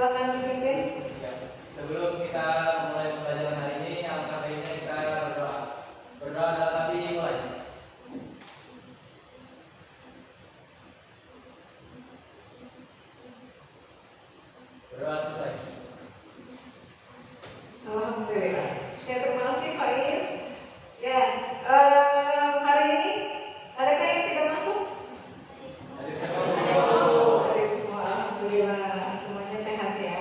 Silakan dipimpin. Ya. Sebelum kita mulai pembelajaran hari ini, alangkah baiknya kita berdoa. Berdoa dalam hati mulai. Berdoa selesai. Alhamdulillah. Ya, terima kasih Pak Is. Ya, hari ini adakah yang tidak masuk? Adik Dari semua, alhamdulillah semuanya sehat ya.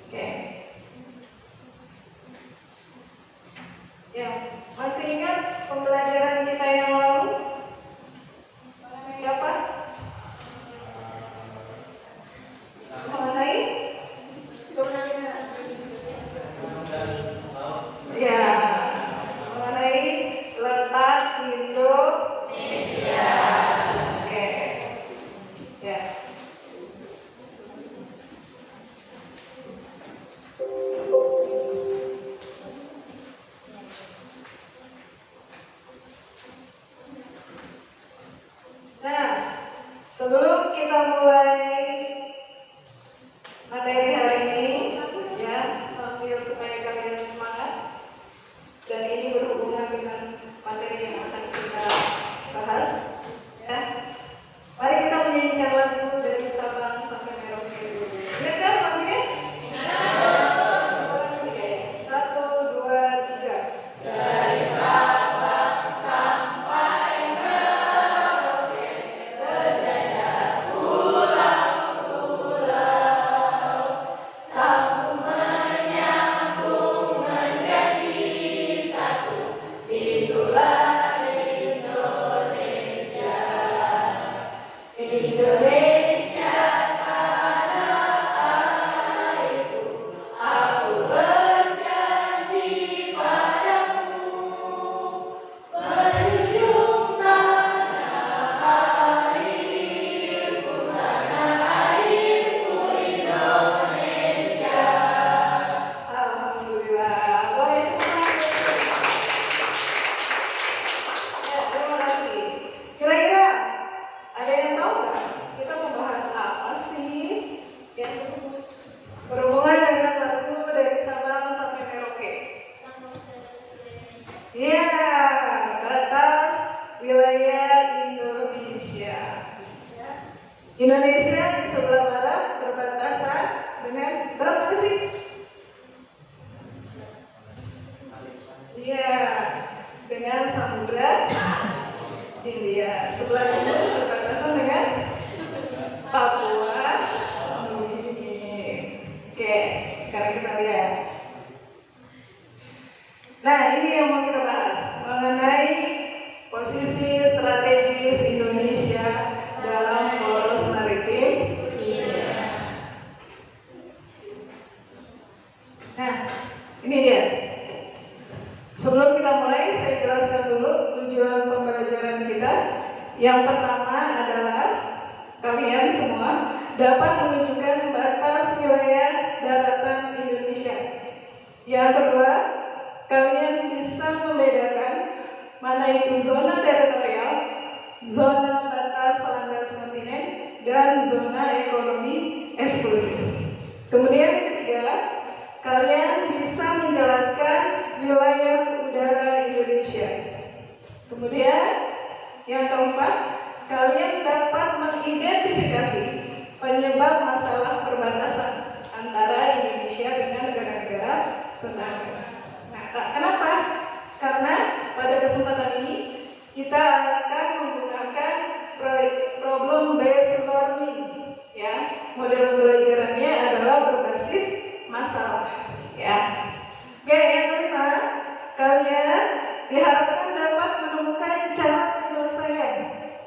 Oke. Ya, masih ingat pembelajaran kita yang lalu? Mengenai apa? Mengenai? Ya, mengenai letak Indonesia. Oke. Ya. Nah, sebelum kita mulai materi hari ini, ya, sambil supaya kalian semangat, dan ini berhubungan dengan materi yang akan kita bahas, ya. Mari kita menyanyikan lagu dari Sabang sampai Merauke dulu. Ingat kan lagunya? Oke, 1, 2, 3. Dari Sabang sampai Merauke, berjaya pulau-pulau, sambung menyambung menjadi satu, itulah Indonesia. Indonesia tanah airku, aku berjanji padamu, menjunjung tanah airku Indonesia. Alhamdulillah. Boleh ya, terima kasih. Kira-kira ada yang tahu nggak kita membahas apa sih yang berhubungan dengan lagu dari Sabang sampai Merauke? Ya, batas wilayah Indonesia. Indonesia di sebelah barat berbatasan dengan berapa sih? Iya, dengan Samudra Hindia. Sebelah timur berbatasan dengan Papua Nugini. Oke, sekarang kita lihat. Nah, ini yang mau kita bahas mengenai posisi strategis Indonesia dalam poros maritim. Nah, ini dia. Sebelum kita mulai, saya jelaskan dulu tujuan pembelajaran kita. Yang pertama adalah kalian semua dapat menunjukkan batas wilayah daratan Indonesia. Yang kedua, kalian bisa membedakan mana itu zona teritorial, zona batas landas kontinen, dan zona ekonomi eksklusif. Kemudian yang ketiga, kalian bisa menjelaskan wilayah udara Indonesia. Kemudian yang keempat, kalian dapat mengidentifikasi penyebab masalah perbatasan antara Indonesia dengan negara-negara tetangga. Nah, kenapa? Karena pada kesempatan ini kita akan menggunakan problem based learning, ya. Model pembelajarannya adalah berbasis masalah, ya. Oke, yang kelima, kalian diharapkan dapat menemukan cara penyelesaian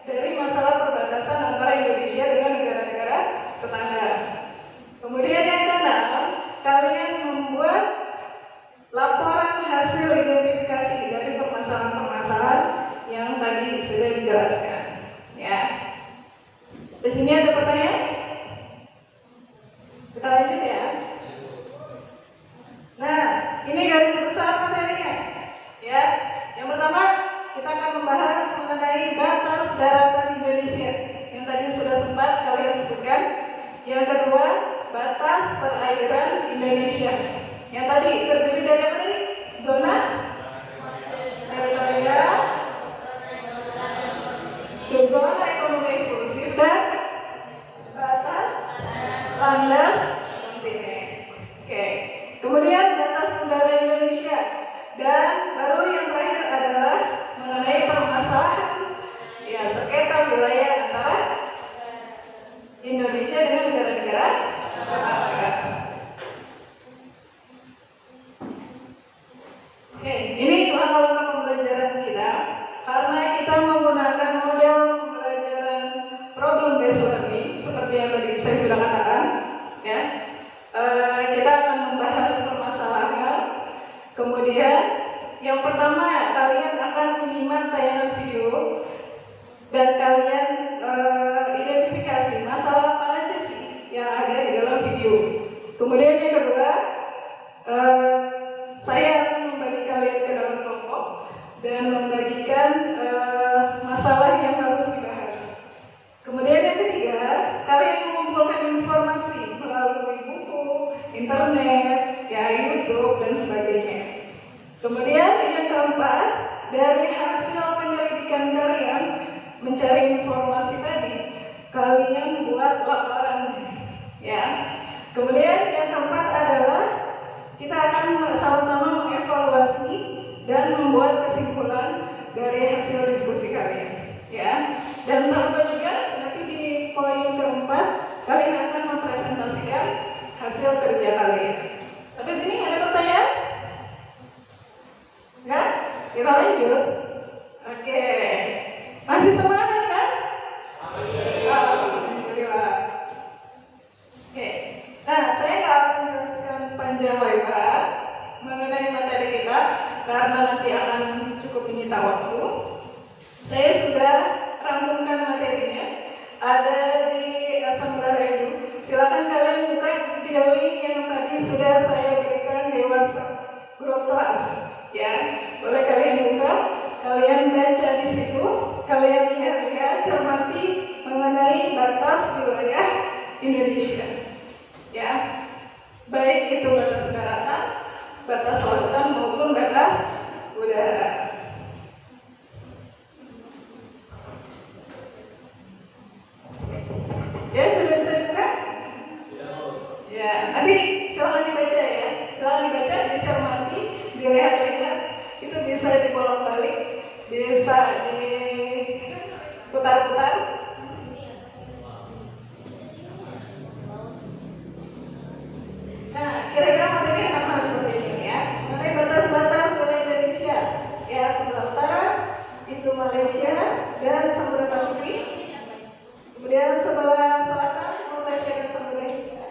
dari masalah perbatasan antara Indonesia dengan negara-negara tetangga. Kemudian yang keenam, kalian membuat laporan hasil identifikasi dari permasalahan-permasalahan yang tadi sudah dijelaskan, ya. Di sini ada pertanyaan? Kita lanjut ya. Nah, ini garis besar materinya, ya. Yang pertama, kita akan membahas mengenai batas daratan Indonesia yang tadi sudah sempat kalian sebutkan. Yang kedua, batas Indonesia. Yang tadi terdiri dari apa tadi? Zona teritorial, zona ekonomi eksklusif, dan batas standar kontinen. Oke. Kemudian batas udara Indonesia, dan baru yang terakhir adalah mengenai permasalahan ya sengketa wilayah antara Indonesia dengan negara-negara tetangga. Oke, ini langkah-langkah pembelajaran kita karena kita menggunakan model pembelajaran problem based learning seperti yang tadi saya sudah katakan, ya. Kita akan membahas permasalahan. Kemudian yang pertama, kalian akan menyimak tayangan video dan kalian identifikasi masalah apa aja sih yang ada di dalam video. Kemudian yang kedua, saya akan membagi kalian ke dalam kelompok dan membagikan masalah yang harus dibahas. Kemudian yang ketiga, kalian mengumpulkan informasi melalui buku, internet, ya YouTube dan sebagainya. Kemudian yang keempat, dari hasil penyelidikan kalian mencari informasi tadi, kalian buat laporan, ya. Kemudian yang keempat adalah kita akan sama-sama mengevaluasi dan membuat kesimpulan dari hasil diskusi kalian, ya. Dan tambah juga nanti di poin keempat kalian akan mempresentasikan hasil kerja kalian. Sampai sini ada pertanyaan? Enggak? Kita lanjut. Oke. Masih semangat kan? Alhamdulillah. Oke. Nah, saya nggak akan jelaskan panjang lebar mengenai materi kita karena nanti akan cukup menyita waktu. Saya sudah rangkumkan materinya. Ada di Samudra Edu. Silakan kalian buka video link yang tadi sudah saya berikan di WhatsApp grup kelas. Ya, boleh kalian buka, kalian baca di situ, kalian lihat, cermati mengenai batas wilayah Indonesia. Ya, baik itu batas daratan, batas lautan maupun batas udara. Ya, sudah bisa dibuka? Ya, nanti silakan dibaca ya, silakan dibaca, dicermati, dilihat-lihat, itu bisa dibolak-balik, bisa diputar-putar. Nah, kira-kira materinya sama seperti ini ya, mengenai batas-batas wilayah Indonesia. Ya, sebelah utara itu Malaysia dan Samudra Pasifik. Kemudian sebelah selatan Malaysia dan Samudra Hindia.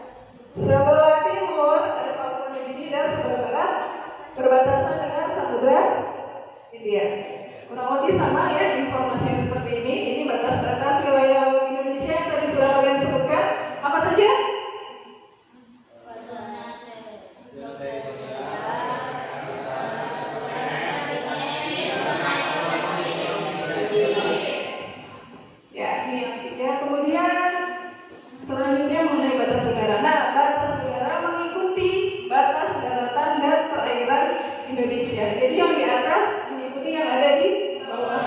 Sebelah timur ada Papua New Guinea dan sebelah barat berbatasan dengan Samudra Hindia. Kurang lebih sama ya informasi yang seperti ini. Ini batas-batas wilayah Indonesia yang tadi sudah kalian sebutkan. Apa saja? Ya, ini yang tiga. Kemudian selanjutnya mengenai batas udara. Nah, batas udara mengikuti batas daratan dan perairan Indonesia. Jadi yang di atas mengikuti yang ada di bawah.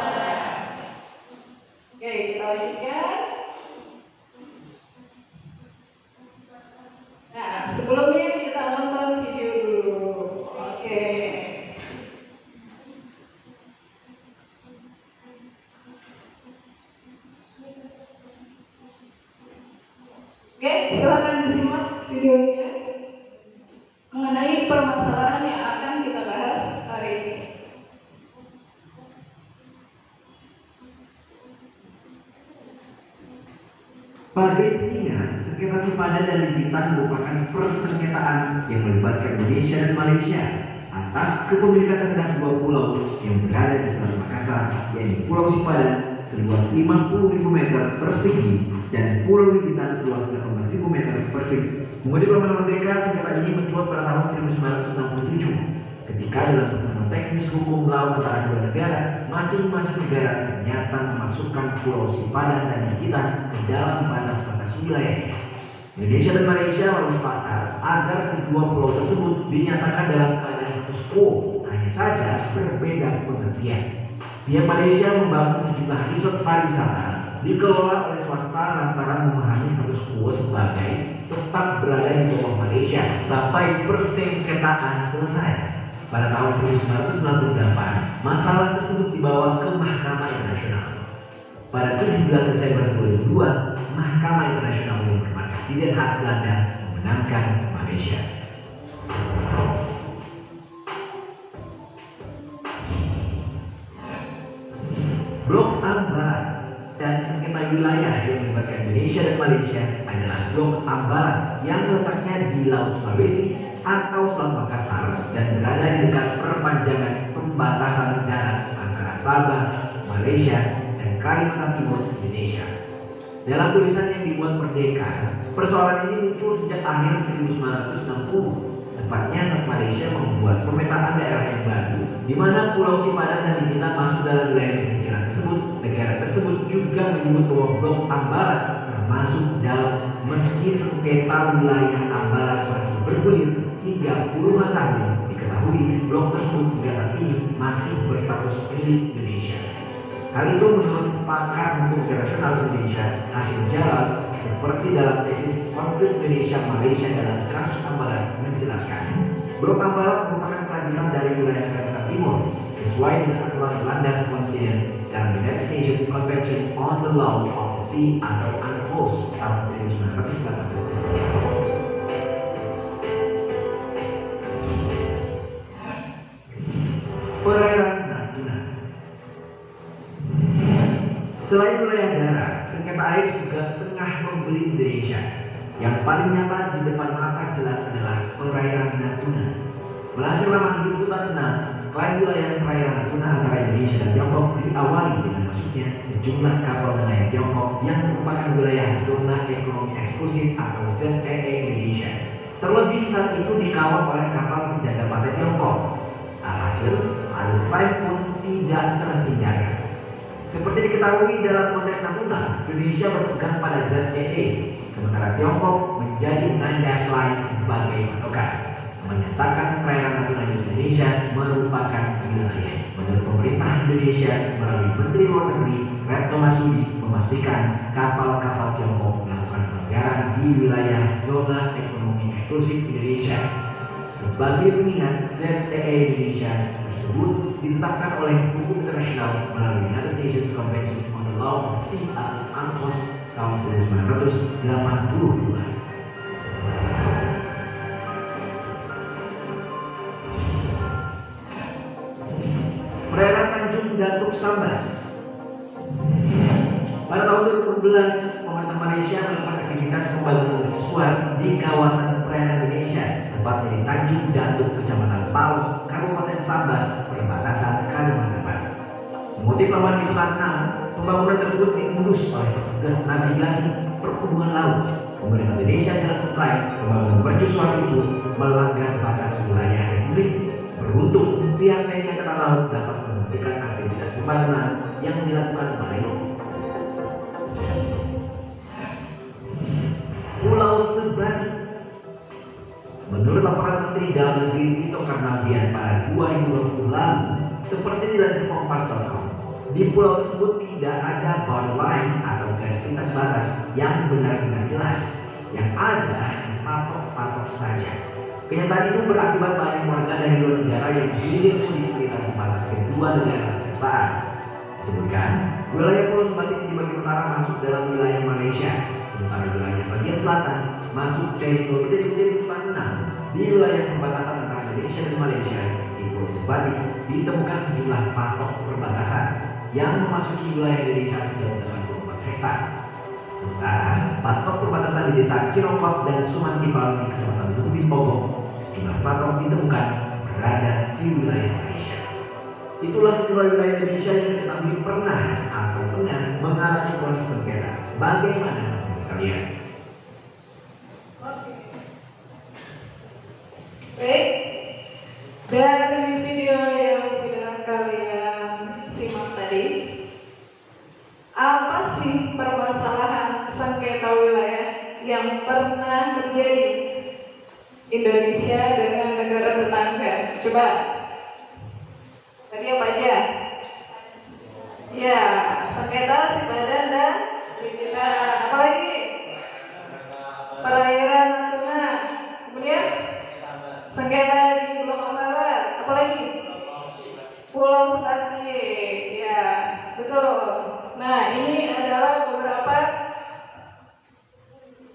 Oke, kita lanjutkan. Nah, sebelumnya kita nonton video dulu. Oke. Oke, silakan disimak videonya mengenai permasalahan yang akan kita bahas hari ini. Pada intinya, sengketa sepadan dan lintisan merupakan persengketaan yang melibatkan Indonesia dan Malaysia atas kepemilikan tanah dua pulau yang berada di Selat Makassar, yaitu Pulau Sipadan seluas 50.000 meter persegi dan Pulau Lintisan seluas 18.000 meter persegi. Kemudian Permen Merdeka, sengketa ini mencuat pada tahun 1967 ketika dalam pertemuan teknis hukum laut antara dua negara, masing-masing negara ternyata memasukkan Pulau Sipadan dan Lintisan ke dalam batas-batas wilayah. Indonesia dan Malaysia lalu sepakat agar kedua pulau tersebut dinyatakan dalam keadaan status quo, hanya saja berbeda pengertian. Pihak Malaysia membangun sejumlah resort pariwisata dikelola oleh swasta lantaran memahami status quo sebagai tetap berada di bawah Malaysia sampai persengketaan selesai. Pada tahun 1998, masalah tersebut dibawa ke Mahkamah Internasional. Pada 17 Desember 2002, Mahkamah Internasional yang bermarkas di Den Haag, Belanda memenangkan Malaysia. Blok Ambaran dan sengketa wilayah yang melibatkan Indonesia dan Malaysia adalah Blok Ambaran yang letaknya di Laut Sulawesi atau Selat Makassar dan berada di dekat perpanjangan pembatasan darat antara Sabah, Malaysia, dan Kalimantan Timur, Indonesia. Dalam tulisan yang dibuat Merdeka, persoalan ini muncul sejak akhir 1960. Tepatnya saat Malaysia membuat pemetaan daerah yang baru, di mana Pulau Sipadan dan Bintan masuk dalam wilayah pemikiran tersebut. Negara tersebut juga menyebut bahwa Blok Ambaran termasuk dalam, meski sengketa wilayah Ambaran masih bergulir hingga puluhan tahun. Diketahui blok tersebut hingga saat ini masih berstatus milik Indonesia. Hal itu menurut pakar hukum internasional Indonesia Hasim Jalal, seperti dalam tesis konflik Indonesia-Malaysia dalam kasus Ambaran menjelaskan, Blok Ambaran merupakan kelanjutan dari wilayah Kalimantan Timur sesuai dengan aturan landas kontinen dalam United Nations Convention on the Law of the Sea atau UNCLOS tahun 1980. Perairan Natuna. Selain wilayah darat, sengketa air juga tengah membeli Indonesia. Yang paling nyata di depan mata jelas adalah perairan Natuna. Melansir laman liputan 6, klaim wilayah perairan Natuna antara Indonesia dan Tiongkok diawali dengan masuknya sejumlah kapal nelayan Tiongkok yang merupakan wilayah zona ekonomi eksklusif atau ZEE Indonesia. Terlebih saat itu dikawal oleh kapal penjaga pantai Tiongkok. Alhasil, alur klaim pun tidak terhindarkan. Seperti diketahui dalam konteks Natuna, Indonesia berpegang pada ZEE, sementara Tiongkok menjadi landas lain sebagai patokan, menyatakan perairan Natuna Indonesia merupakan wilayah. Menurut pemerintah Indonesia melalui Menteri Luar Negeri Retno Marsudi memastikan kapal-kapal Tiongkok melakukan pelanggaran di wilayah zona ekonomi eksklusif Indonesia. Sebagai pengingat, ZEE Indonesia tersebut ditetapkan oleh hukum internasional melalui United Nations Convention on the Law of the Sea atau UNCLOS tahun 1982. Perairan Tanjung Datuk Sambas. Pada tahun 2012, pemerintah Malaysia melakukan aktivitas pembangunan visual di kawasan perairan Indonesia, tepatnya di Tanjung Datuk, Kecamatan Paloh, Kabupaten Sambas, perbatasan Kalimantan Barat. Mengutip laman liputan 6, pembangunan tersebut diurus oleh petugas navigasi perhubungan laut. Pemerintah Indonesia jelas mengklaim pembangunan mercusuar itu melanggar batas wilayah Republik. Beruntung, pihak TNI Angkatan Laut dapat menghentikan aktivitas pembangunan yang dilakukan oleh Pulau Sebani. Menurut laporan Menteri Dalam Negeri Tito Karnavian pada 2020 lalu, seperti dilansir Kompas.com, di pulau tersebut tidak ada borderline atau garis lintas batas yang benar-benar jelas. Yang ada hanya patok-patok saja. Kenyataan itu berakibat banyak warga dari luar negara yang hilir di melintasi batas kedua negara setiap saat. Disebutkan, wilayah Pulau Sebani di bagian utara masuk dalam wilayah Malaysia, sementara wilayah bagian selatan masuk teritori dari Selatan 6 di wilayah perbatasan antara Indonesia dan Malaysia. Di Pulau Sebani ditemukan sejumlah patok perbatasan yang memasuki wilayah Indonesia sejauh 84 hektar. Sementara patok perbatasan di desa Cirokot dan Sumantipal di Kecamatan Bugis Bogor, sejumlah patok ditemukan berada di wilayah Malaysia. Itulah sejumlah wilayah Indonesia yang diketahui pernah atau tengah mengalami konflik sengketa. Bagaimana menurut kalian? Baik, dari video yang sudah kalian simak tadi, apa sih permasalahan sengketa wilayah yang pernah terjadi Indonesia dengan negara tetangga. Coba. Tadi apa aja? Ya, sengketa si badan dan kita. Apa lagi? Perairan Natuna. Kemudian sengketa di Blok Ambalat. Apa lagi? Pulau Sebatik. Ya, betul. Nah, ini adalah beberapa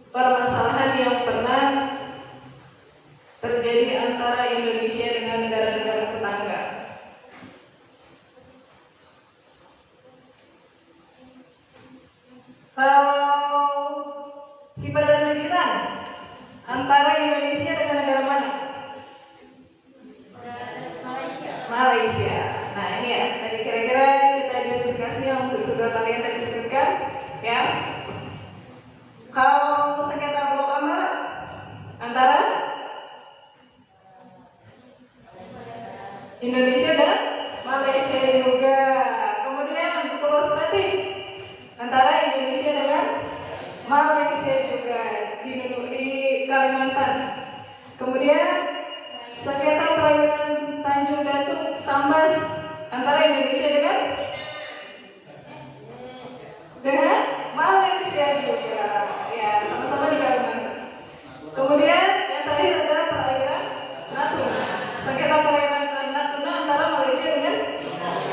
permasalahan yang pernah terjadi antara Indonesia dengan negara-negara tetangga. Kalau sifat dan likitan antara Indonesia dengan negara mana? Malaysia. Nah ini ya, tadi kira-kira kita identifikasi yang sudah kalian tadi sebutkan, ya. Kalau sengketa Blok Ambalat antara Indonesia dan Malaysia juga. Kemudian Pulau Sebatik antara Indonesia dengan Malaysia juga di Kalimantan. Kemudian sengketa perairan Tanjung Datuk Sambas antara Indonesia dengan Malaysia juga. Ya, sama-sama di Kalimantan. Kemudian yang terakhir adalah perairan Natuna. Sengketa perairan Natuna antara Malaysia dengan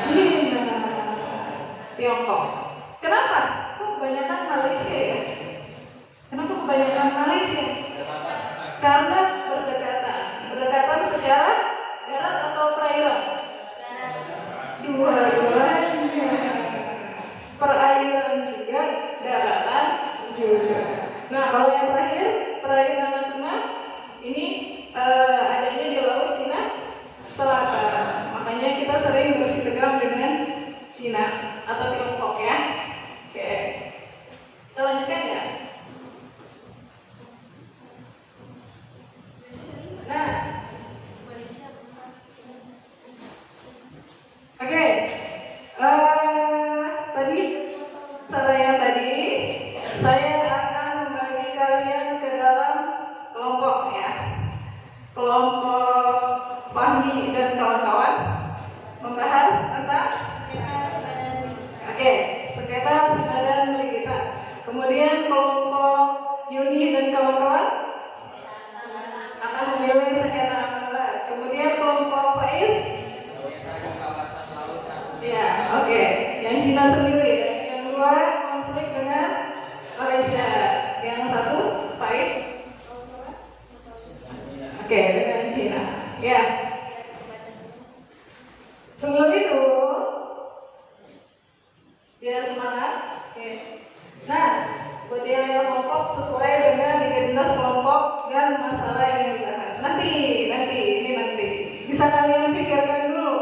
China, Tiongkok. Kenapa? Kok kebanyakan Malaysia ya? Kenapa kebanyakan Malaysia? Karena berdekatan secara darat atau perairan? Dua-duanya. Perairan juga, daratan juga. Nah, kalau yang terakhir, perairan Natuna ini adanya di Laut Cina Selatan. Makanya kita sering bersitegang dengan Cina atau Tiongkok ya. Oke, kita lanjutkan ya. Nah, oke. Saya akan membagi kalian ke dalam kelompok ya. Kelompok Fahmi dan kawan-kawan membahas tentang sengketa dan likitan. Kemudian kelompok Yuni dan kawan-kawan akan memilih sengketa ambalat. Kemudian kelompok Faiz, ya, oke. Yang Cina sendiri, yang dua konflik dengan Malaysia, yang satu Faiz, oke, dengan Cina. Ya. Sebelum itu, biar semangat. Oke. Nah, buat yang kelompok sesuai dengan identitas kelompok dan masalah yang dibahas. Nanti. Bisa kalian pikirkan dulu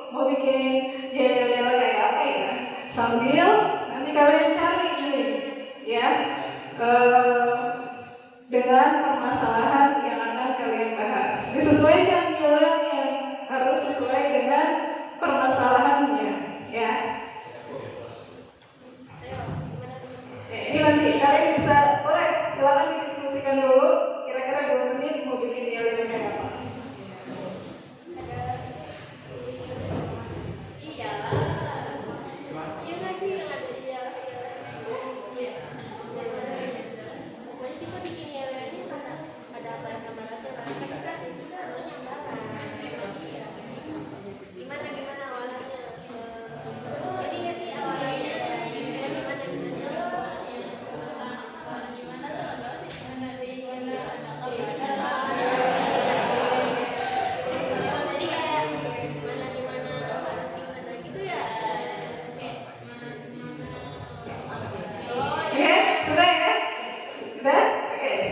mau bikin yel-yel kayak apa ya? Sambil nanti kalian cari ini, ya, dengan permasalahan yang akan kalian bahas. Disesuaikan yel-yelnya, harus sesuai dengan permasalahannya, ya. Ini nanti kalian bisa, boleh silakan didiskusikan dulu. Kira-kira 2 menit mau bikin yel-yel kayak apa?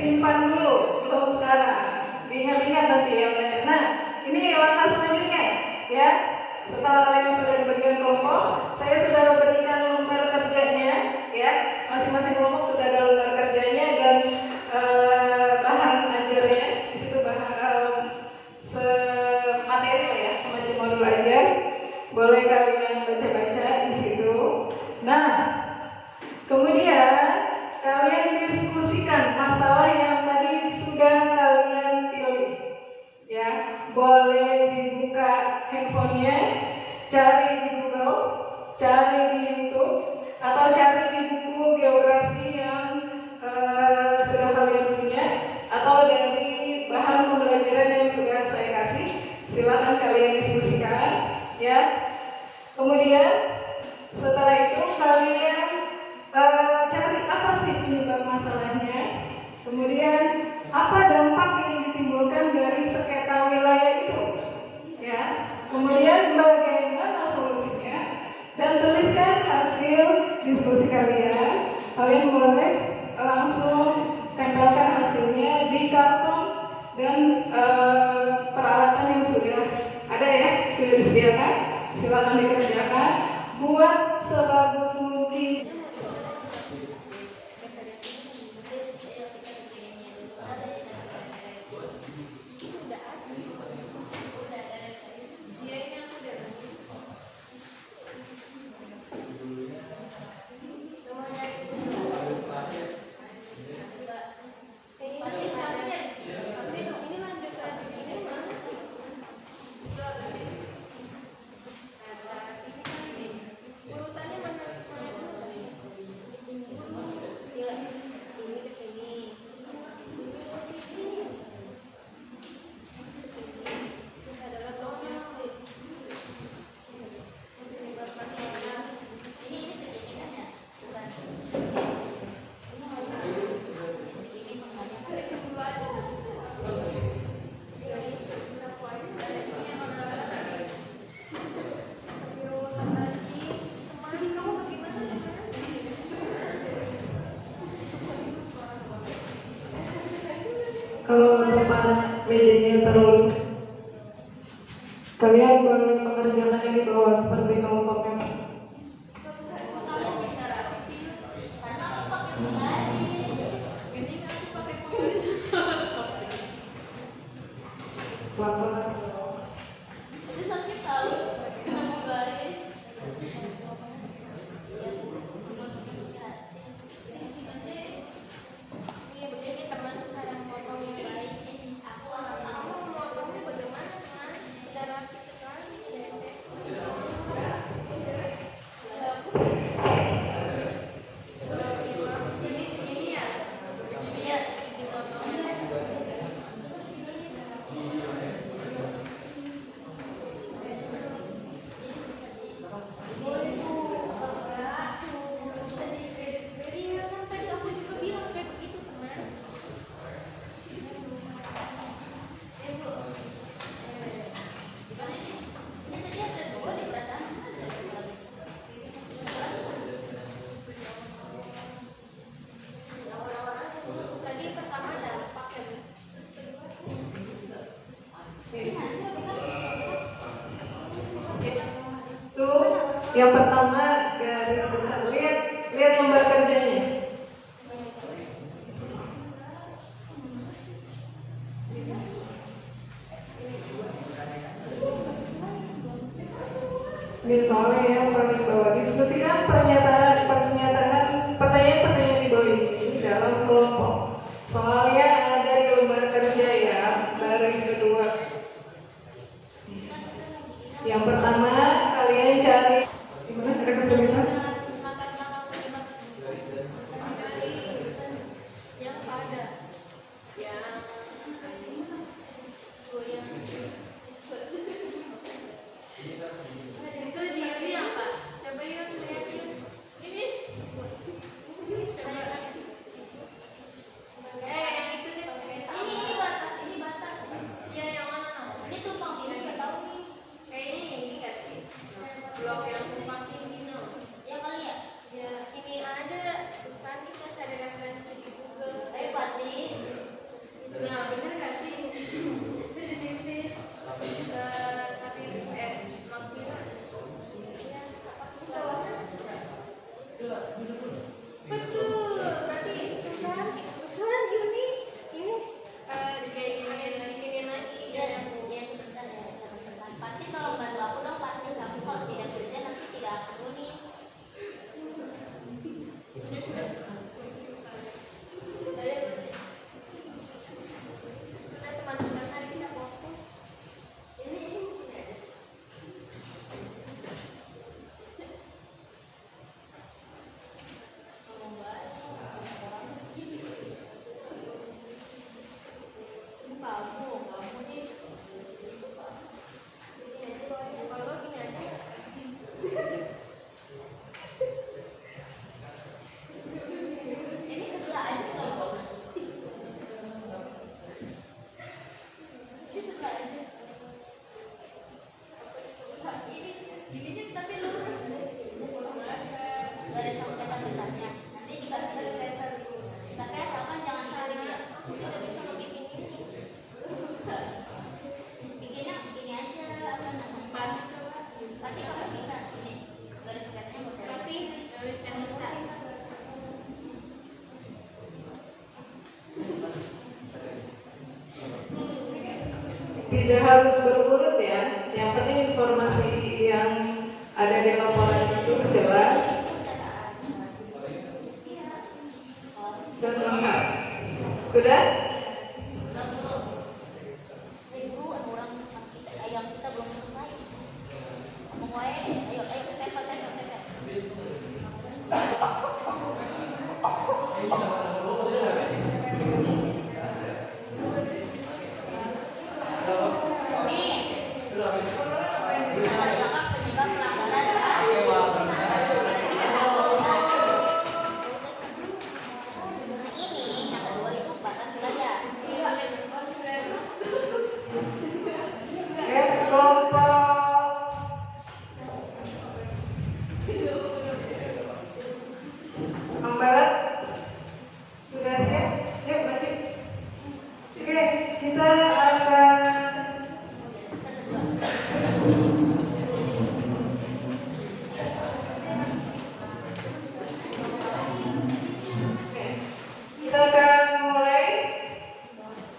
Simpan dulu untuk sekarang. Diingat-ingat nanti ya. Nah, ini langkah selanjutnya ya. Setelah kalian sudah di bagian kelompok, saya sudah berikan lembar kerjanya ya. Masing-masing kelompok sudah ada lembar kerjanya dan bahan ajarnya. Di situ bahan materi ya, semacam modul ajar. Boleh kalian baca-baca di situ. Nah, kemudian kalian diskusikan masalah yang tadi sudah kalian pilih. Silakan kalian diskusikan, ya. Kemudian setelah itu kalian cari apa sih penyebab masalahnya. Kemudian apa dampak yang ditimbulkan dari sengketa wilayah itu, ya. Kemudian bagaimana solusinya dan tuliskan hasil diskusi kalian. Kalian boleh langsung tempelkan hasilnya di karton dan peralatan yang sudah ada ya, sudah disediakan. Silakan dikerjakan, buat sebagus mungkin. Kalau tempat mejanya terlalu, kalian boleh mengerjakannya di bawah seperti kelompoknya. Pelan-pelan. Yang pertama garis besar, lihat lembar kerjanya. Ini soalnya yang paling bawah, diskusikan pertanyaan-pertanyaan di bawah ini dalam kelompok. Soalnya ada di lembar kerja ya, baris kedua. Yang pertama kalian cari gimana, ada kesulitan? Tidak harus berurut ya. Yang penting informasi yang ada di laporan itu jelas dan lengkap. Sudah?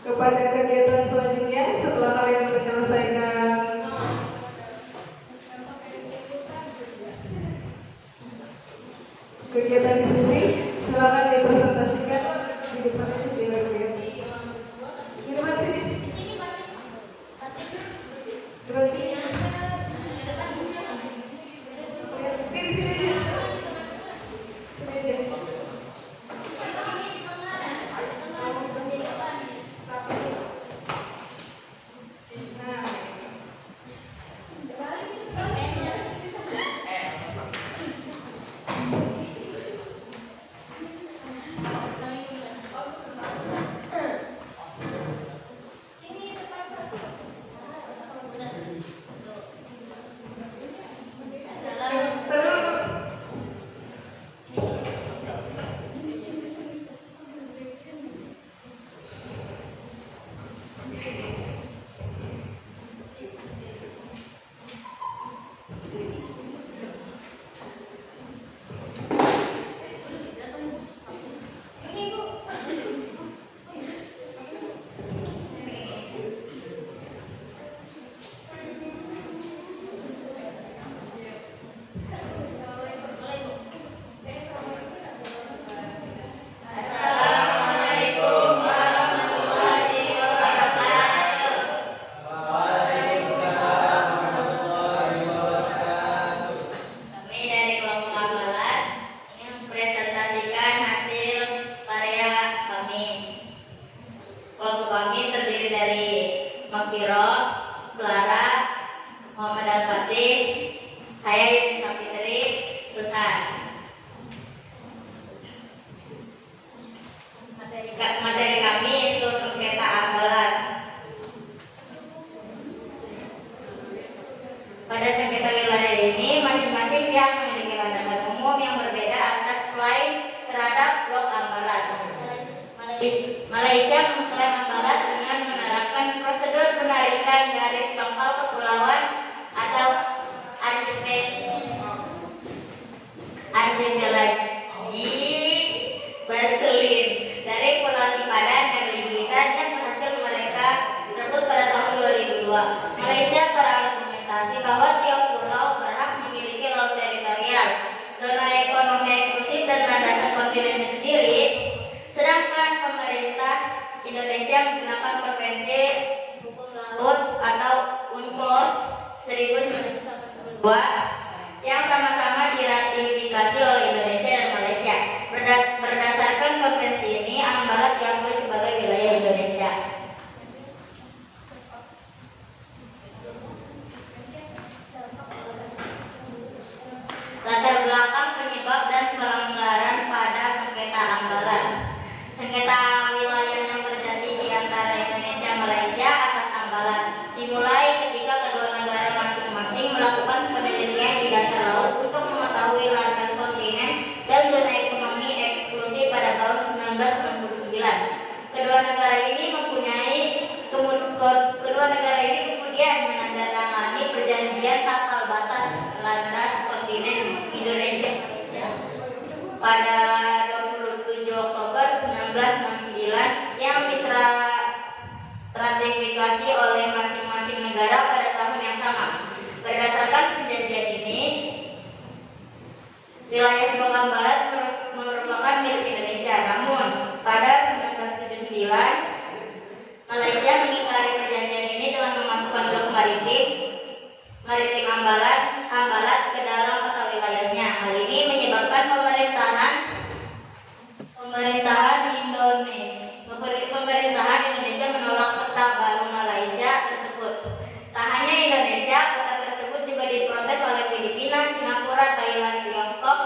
Kepada kegiatan selanjutnya setelah kalian menyelesaikan kegiatan di sini, silakan dipresentasikan di depan aja di depan sini. Depan sini. Di sini aja. Sini aja. Makiro, Clara, Muhammad Al-Fatih, saya Yuni Sapitri, Susan. Materi kami itu sengketa ambalan. Pada sengketa wilayah ini, masing-masing pihak memiliki landasan umum yang berbeda atas klaim terhadap blok ambalan. Malaysia mengklaim ambalan dengan menerapkan prosedur penarikan garis pangkal kepulauan atau arsipelagi Berselin dari Pulau Sipadan dan Ligitan yang berhasil mereka rebut pada tahun 2002. Malaysia berargumentasi bahwa tiap pulau berhak memiliki laut teritorial, zona ekonomi eksklusif dan landasan kontinennya sendiri, sedangkan pemerintah Indonesia menggunakan Konvensi Hukum Laut atau UNCLOS 1982 yang sama-sama diratifikasi oleh Indonesia dan Malaysia. Berdasarkan konvensi ini, Ambalat diakui sebagai wilayah Indonesia. Latar belakang penyebab dan pelanggaran pada sengketa Ambalat. Sengketa wilayah yang terjadi di antara Indonesia dan Malaysia atas Ambalat dimulai ketika kedua negara masing-masing melakukan penelitian di dasar laut untuk mengetahui landas kontinen dan zona ekonomi eksklusif pada tahun 1969. Kedua negara ini kemudian menandatangani perjanjian tanggal batas landas kontinen Indonesia pada 27 Oktober 1969 yang diratifikasi oleh masing-masing negara pada tahun yang sama. Berdasarkan perjanjian ini, wilayah Blok Barat merupakan milik Indonesia. Namun, pada 1979, Malaysia mengingkari perjanjian ini dengan memasukkan blok maritim Ambalat ke dalam peta wilayahnya. Hal ini menyebabkan pemerintahan Indonesia menolak peta baru Malaysia tersebut. Tak hanya Indonesia, peta tersebut juga diprotes oleh Filipina, Singapura, Thailand, Tiongkok,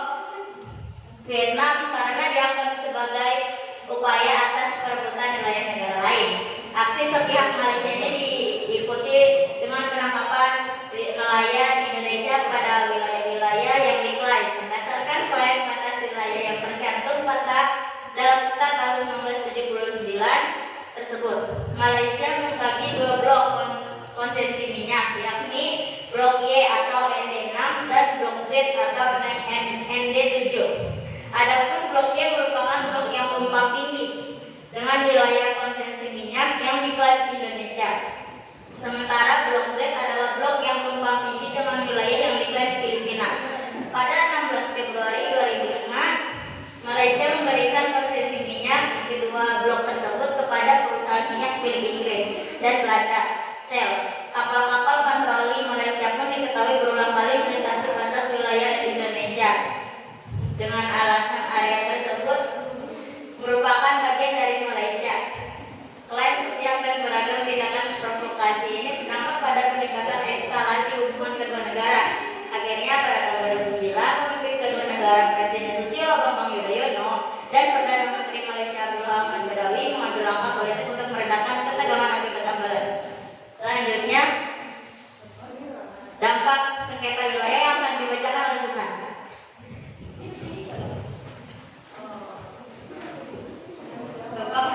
Vietnam karena dianggap sebagai upaya atas perebutan wilayah negara lain. Aksi sepihak Malaysia ini diikuti dengan penangkapan nelayan Indonesia pada wilayah-wilayah yang diklaim. Berdasarkan klaim batas wilayah yang tercantum dalam peta tahun 1979 tersebut, Malaysia membagi dua blok konsesi minyak, yakni blok Y atau ND6 dan blok Z atau ND7. Adapun blok Y merupakan blok yang tumpang tindih dengan wilayah konsesi minyak yang diklaim Indonesia. Sementara blok Z adalah blok yang tumpang tindih dengan wilayah yang diklaim Filipina. Pada 16 Februari 2005, Malaysia memberikan konsesi minyak kedua blok tersebut kepada perusahaan minyak milik Inggris dan Belanda, Shell. Kapal-kapal patroli Malaysia pun diketahui berulang kali melintasi batas wilayah Indonesia dengan alasan area tersebut merupakan bagian dari Malaysia. Klaim sepihak dan beragam tindakan provokasi ini berdampak pada peningkatan eskalasi hubungan kedua negara. Akhirnya pada tahun 2009, pemimpin kedua negara Presiden Susilo Bambang Yudhoyono dan Perdana Menteri Malaysia Abdullah Ahmad Badawi mengambil langkah politik untuk meredakan ketegangan akibat Ambalat. Selanjutnya, dampak sengketa wilayah yang akan dibacakan oleh Susan. Dampak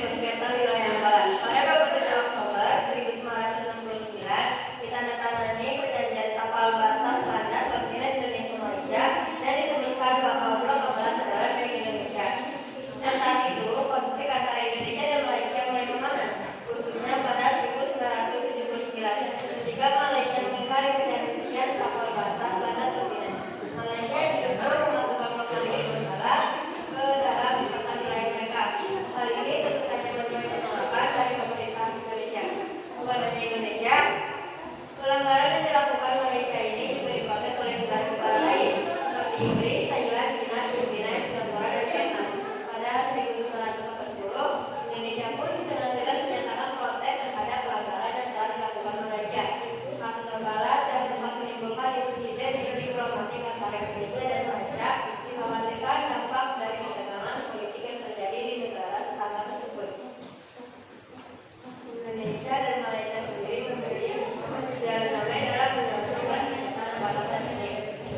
sengketa wilayah Ambalat. Pada 27 Oktober 1969, ditandatangani perjanjian kapal batas landas kontinen Indonesia Malaysia dan disebutkan bahwa blok Ambalat adalah milik Indonesia. Dan saat itu, konflik antara Indonesia dan Malaysia mulai memanas, khususnya pada 1979 ketika Malaysia mengingkari perjanjian kapal batas landas kontinen. Malaysia justru memasukkan blok Ambalat ke dalam peta wilayah mereka. Hal ini tentu saja menuai penolakan dari pemerintah Indonesia. Bukan hanya Indonesia, pelanggaran yang dilakukan Malaysia ini juga dipakai oleh negara-negara lain seperti Inggris, Thailand, China, Filipina, Singapura, dan Vietnam. Pada 1940, Indonesia pun dengan tegas menyatakan protes terhadap pelanggaran yang telah dilakukan Malaysia. Kasus Ambalat yang sempat menimbulkan insiden diplomatik antara Indonesia dan Malaysia dikhawatirkan dampak dari ketegangan politik yang terjadi di negara tetangga tersebut. Indonesia dan Malaysia sendiri memiliki sejarah damai dalam menentukan sengketa batasan ini.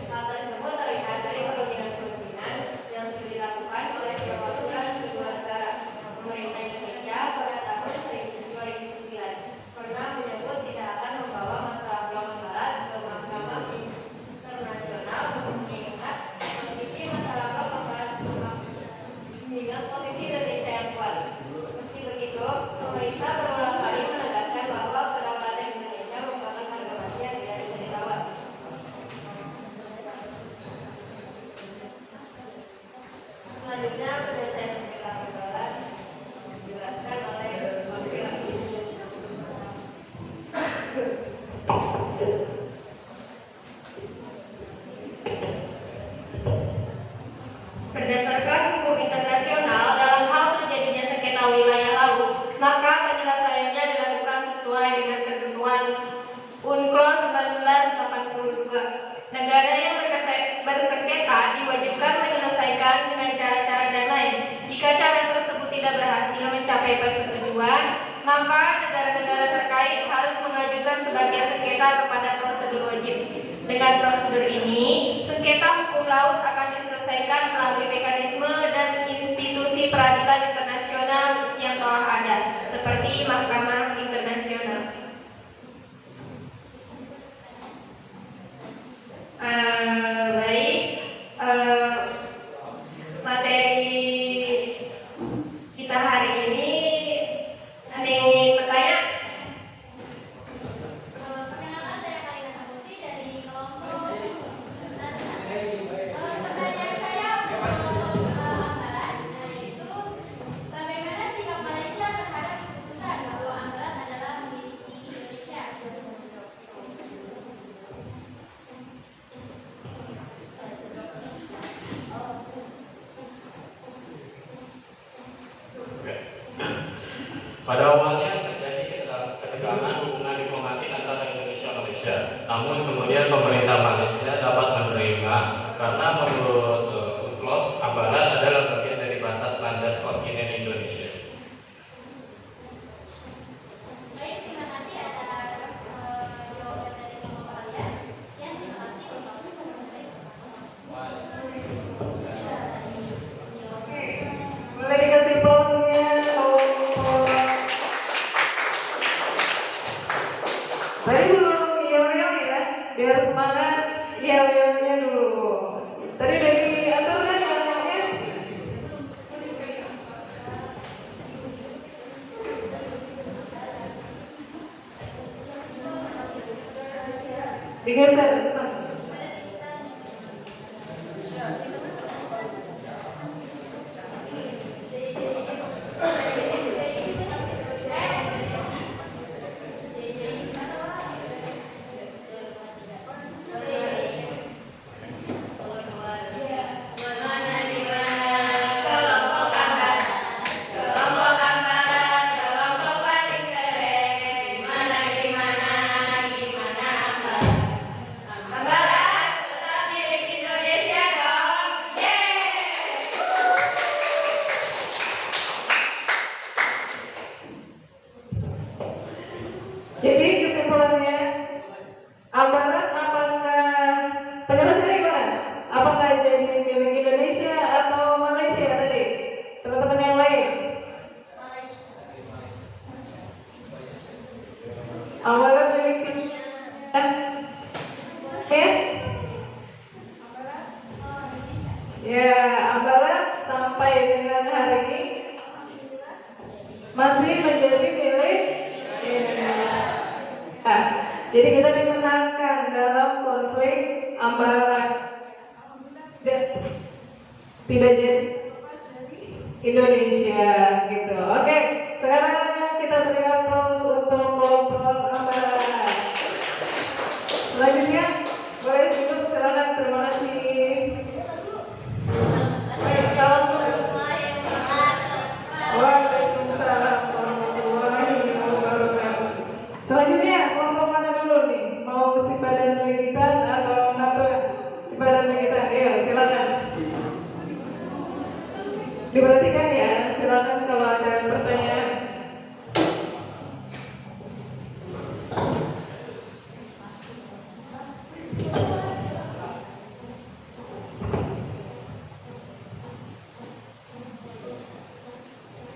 Hal tersebut terlihat dari perundingan-perundingan yang sudah dilakukan oleh perwakilan kedua negara. Pemerintah Indonesia pada tahun 2009 pernah menyebut tidak akan membawa masalah blok Ambalat ke Mahkamah Internasional untuk mengingat posisi masalah blok Ambalat mengingat posisi Indonesia yang kuat. Meski begitu, pemerintah berulang kali menegaskan bahwa kedaulatan Indonesia merupakan harga mati yang tidak bisa ditawar. Selanjutnya, penyelesaian sengketa Ambalat dijelaskan oleh Wakil Berdasarkan hukum internasional, dalam hal terjadinya sengketa wilayah laut, maka penyelesaiannya dilakukan sesuai dengan ketentuan UNCLOS 1982. Negara yang bersengketa diwajibkan menyelesaikan dengan cara-cara damai. Jika cara tersebut tidak berhasil mencapai persetujuan, maka negara-negara terkait harus mengajukan sebagian sengketa kepada prosedur wajib. Dengan prosedur ini, sengketa hukum laut akan diselesaikan melalui mekanisme dan institusi peradilan internasional yang telah ada, seperti Mahkamah Internasional. Materi kita hari ini ada yang ingin bertanya? dengan hubungan diplomatik antara Indonesia dan Malaysia. Namun kemudian pemerintah Malaysia dapat menerima karena menurut UNCLOS Ambalat adalah bagian dari batas landas kontinen Indonesia. Baik, terima kasih atas jawaban dari Bapak kalian. Sekian, terima kasih. Boleh dikasih aplausnya. Tadi belum yel-yel ya, biar semangat yel-yelnya dulu. Tadi udah diatur kan yel-yelnya? Digeser. Jadi kesimpulannya, Ambalat apakah penjelasannya gimana? Apakah jadi milik Indonesia atau Malaysia tadi? Teman-teman yang lain? Ambalat milik Oke? Ya, Ambalat sampai dengan hari ini masih menjadi milik jadi kita dimenangkan dalam konflik Ambalat. Tidak jadi Indonesia gitu. Oke, sekarang kita beri aplaus untuk kelompok Ambalat. Selanjutnya boleh duduk, silakan. Terima kasih. Waalaikumsalam warahmatullahi wabarakatuh. Selanjutnya kelompok mana dulu nih? Mau Sipadan Legitan atau NATO? Sipadan Legitan, ya silakan. Diperhatikan ya, silakan kalau ada pertanyaan.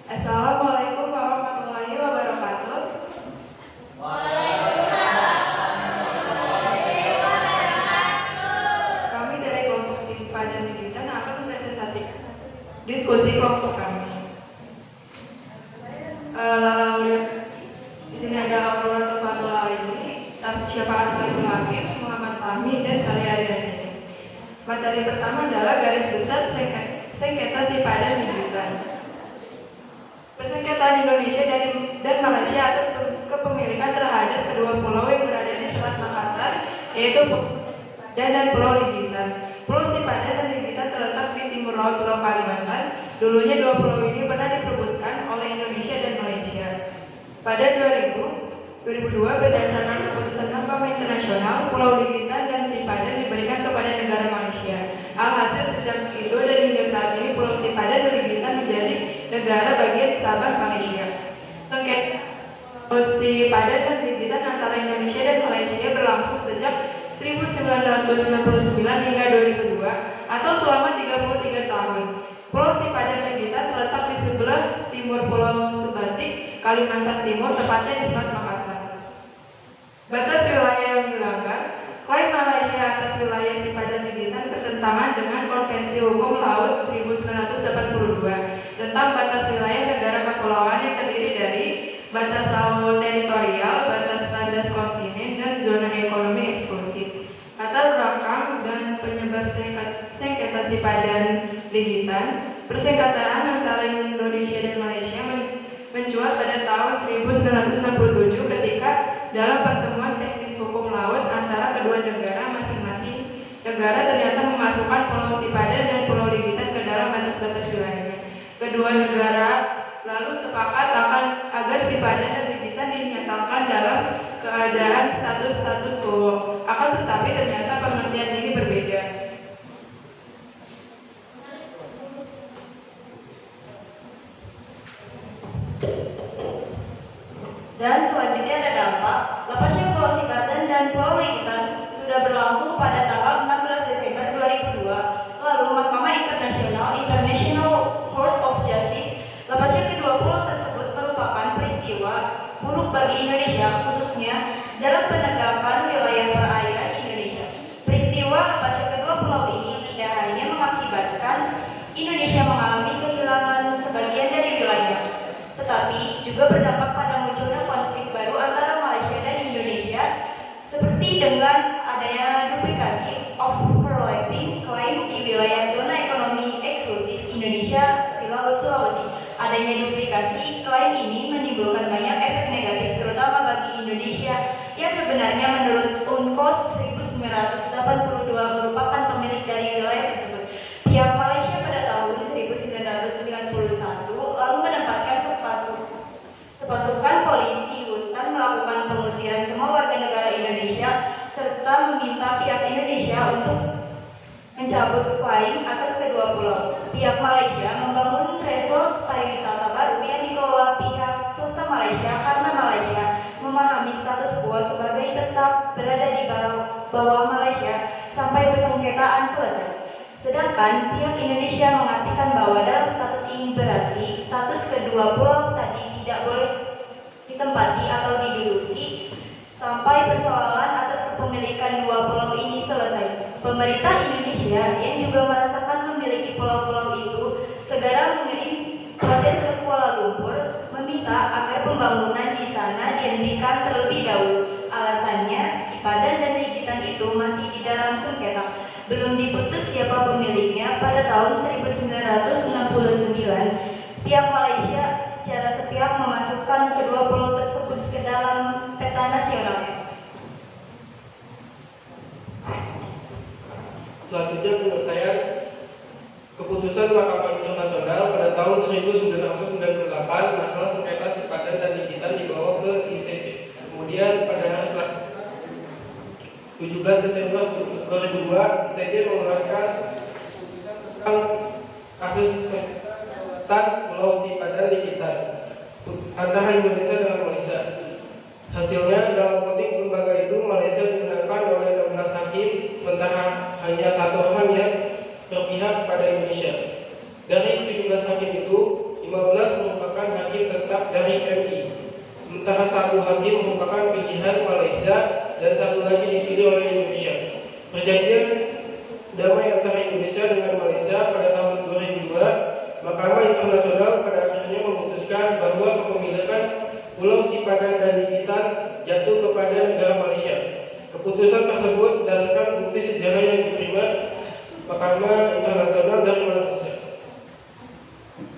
Assalamualaikum warahmatullahi wabarakatuh. Kami dari kelompok Sipadan Legitan akan mempresentasikan diskusi kelompok kami. Di sini ada Aurora Fatullah ini, Syafaat Faizul Hakim, Muhammad Fahmi, dan Salih Aryani. Materi pertama adalah garis besar sengketa Sipadan Legitan. Persengketaan Indonesia dan Malaysia atas kepemilikan terhadap kedua pulau yang berada di Selat Makassar, yaitu dan Pulau Legitan. Pulau Sipadan dan Legitan terletak di timur laut Pulau Kalimantan. Dulunya dua pulau ini pernah diperebutkan oleh Indonesia dan Malaysia. Pada 2002 berdasarkan keputusan Mahkamah Internasional, Pulau Legitan dan Sipadan diberikan kepada negara Malaysia. Alhasil sejak itu dan hingga saat ini Pulau Sipadan dan Legitan menjadi negara bagian Sabah Malaysia. Sengketa Pulau Sipadan dan Legitan antara Indonesia dan Malaysia berlangsung sejak 1999 hingga 2002 atau selama 33 tahun. Pulau Sipadan Legitan terletak di sebelah timur Pulau Sebatik, Kalimantan Timur, tepatnya di Selat Makassar. Batas wilayah yang dilanggar. Klaim Malaysia atas wilayah Sipadan Legitan bertentangan dengan Konvensi Hukum Laut 1982 tentang batas wilayah negara kepulauan yang terdiri dari batas laut teritorial, batas landas kontinen, dan zona ekonomi eksklusif. Latar belakang dan penyebab sengketa Sipadan Legitan. Persengketaan antara Indonesia dan Malaysia mencuat pada tahun 1967 ketika dalam pertemuan teknis hukum laut antara kedua negara, masing-masing negara ternyata memasukkan Pulau Sipadan dan Pulau Legitan ke dalam batas-batas wilayahnya. Kedua negara lalu sepakat agar Sipadan dan Legitan dinyatakan ditetapkan dalam keadaan status quo. Akan tetapi ternyata pengertian ini berbeda. Dan selanjutnya ada dampak. Lepasnya Pulau Sipadan dan Pulau Ligitan sudah berlangsung pada tanggal 16 Desember 2002. Lalu Mahkamah International Court of Justice, lepasnya kedua pulau tersebut merupakan peristiwa buruk bagi Indonesia, khususnya dalam penegakan wilayah perairan Indonesia. Peristiwa lepasnya kedua pulau ini tidak hanya mengakibatkan Indonesia mengalami kehilangan sebagian dari wilayah, tetapi juga berdampak pada munculnya konflik baru antara Malaysia dan Indonesia, seperti dengan adanya duplikasi overlapping klaim di wilayah zona ekonomi eksklusif Indonesia di Laut Sulawesi. Adanya duplikasi klaim ini menimbulkan banyak efek negatif, terutama bagi Indonesia yang sebenarnya menurut UNCLOS 1982 merupakan pemilik dari wilayah tersebut. Pihak Malaysia pada tahun 1991 lalu menempatkan sepasukan polisi hutan melakukan pengusiran semua warga negara Indonesia serta meminta pihak Indonesia untuk mencabut klaim atas kedua pulau. Pihak Malaysia membangun resort pariwisata baru yang dikelola pihak Sultan Malaysia karena Malaysia memahami status quo sebagai tetap berada di bawah Malaysia sampai persengketaan selesai. Sedangkan pihak Indonesia mengartikan bahwa dalam status ini berarti status kedua pulau tadi tidak boleh ditempati atau diduduki sampai persoalan atas kepemilikan dua pulau ini selesai. Pemerintah Indonesia yang juga merasakan memiliki pulau-pulau itu segera mengirim protes ke Kuala Lumpur meminta agar pembangunan di sana dihentikan terlebih dahulu. Alasannya, Sipadan dan Ligitan itu masih di dalam sengketa. Belum diputus siapa pemiliknya. Pada tahun 1969, pihak Malaysia secara sepihak memasukkan kedua pulau tersebut ke dalam peta nasional. Selanjutnya penyelesaian keputusan Mahkamah Internasional pada tahun 1998 masalah sengketa Sipadan dan Ligitan dibawa ke ICJ. Kemudian pada hari 17 Desember 2002 ICJ mengeluarkan kasus sengketa Pulau Sipadan Ligitan antara Indonesia dan Malaysia. Hasilnya dalam voting lembaga itu Malaysia dimenangkan oleh 16 hakim, sementara hanya satu orang yang berpihak pada Indonesia. Dari 17 hakim itu, 15 merupakan hakim tetap dari MI, sementara satu hakim merupakan pilihan Malaysia dan satu lagi dipilih oleh Indonesia. Perjanjian damai antara Indonesia dengan Malaysia pada tahun 2002, Mahkamah Internasional pada akhirnya memutuskan bahwa kepemilikan Pulau Sipadan dan Ligitan jatuh kepada negara Malaysia. Keputusan tersebut berdasarkan bukti sejarah yang diterima Mahkamah Internasional dari Malaysia.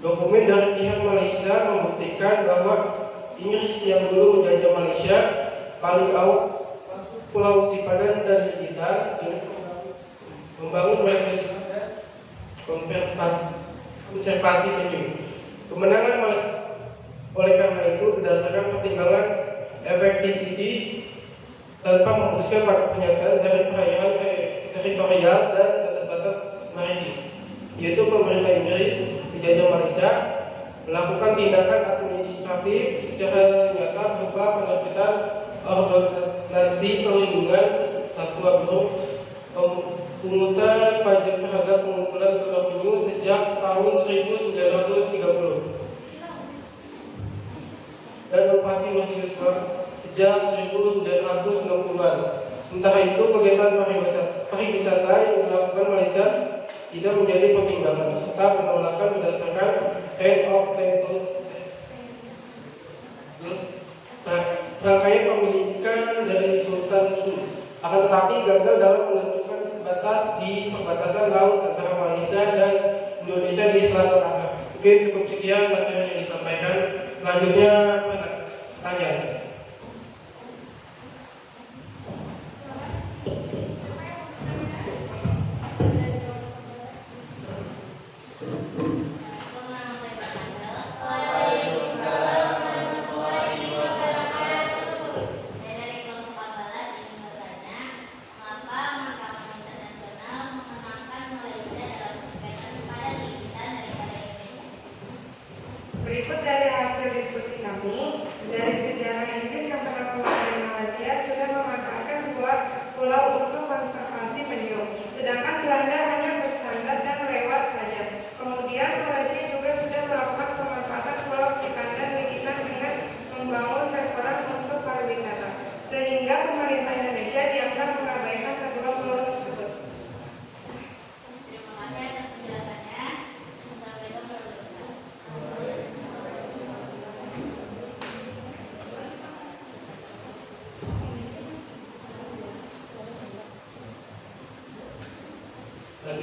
Dokumen dari pihak Malaysia membuktikan bahwa Inggris yang dulu menjajah Malaysia paling awal Pulau Sipadan dan Ligitan membangun konservasi penyu. Kemenangan Malaysia oleh karena itu berdasarkan pertimbangan efektiviti tanpa memutuskan pada pernyataan dari perairan teritorial dan batas-batas maritim, yaitu pemerintah Inggris menjajah Malaysia melakukan tindakan administratif secara nyata berupa penerbitan ordonansi perlindungan satwa burung, pungutan pajak terhadap pengumpulan telur penyu sejak tahun 1930 dan operasi mahasiswa sejak 1960-an. Sementara itu, kegiatan pariwisata yang dilakukan Malaysia tidak menjadi pertimbangan, serta penolakan berdasarkan sign of title. Rangkaian pemilikan dari Sultan Sulu akan tetapi gagal dalam menentukan batas di perbatasan laut antara Malaysia dan Indonesia di Selat Malaka. Oke, cukup sekian materi yang disampaikan. Selanjutnya pertanyaan.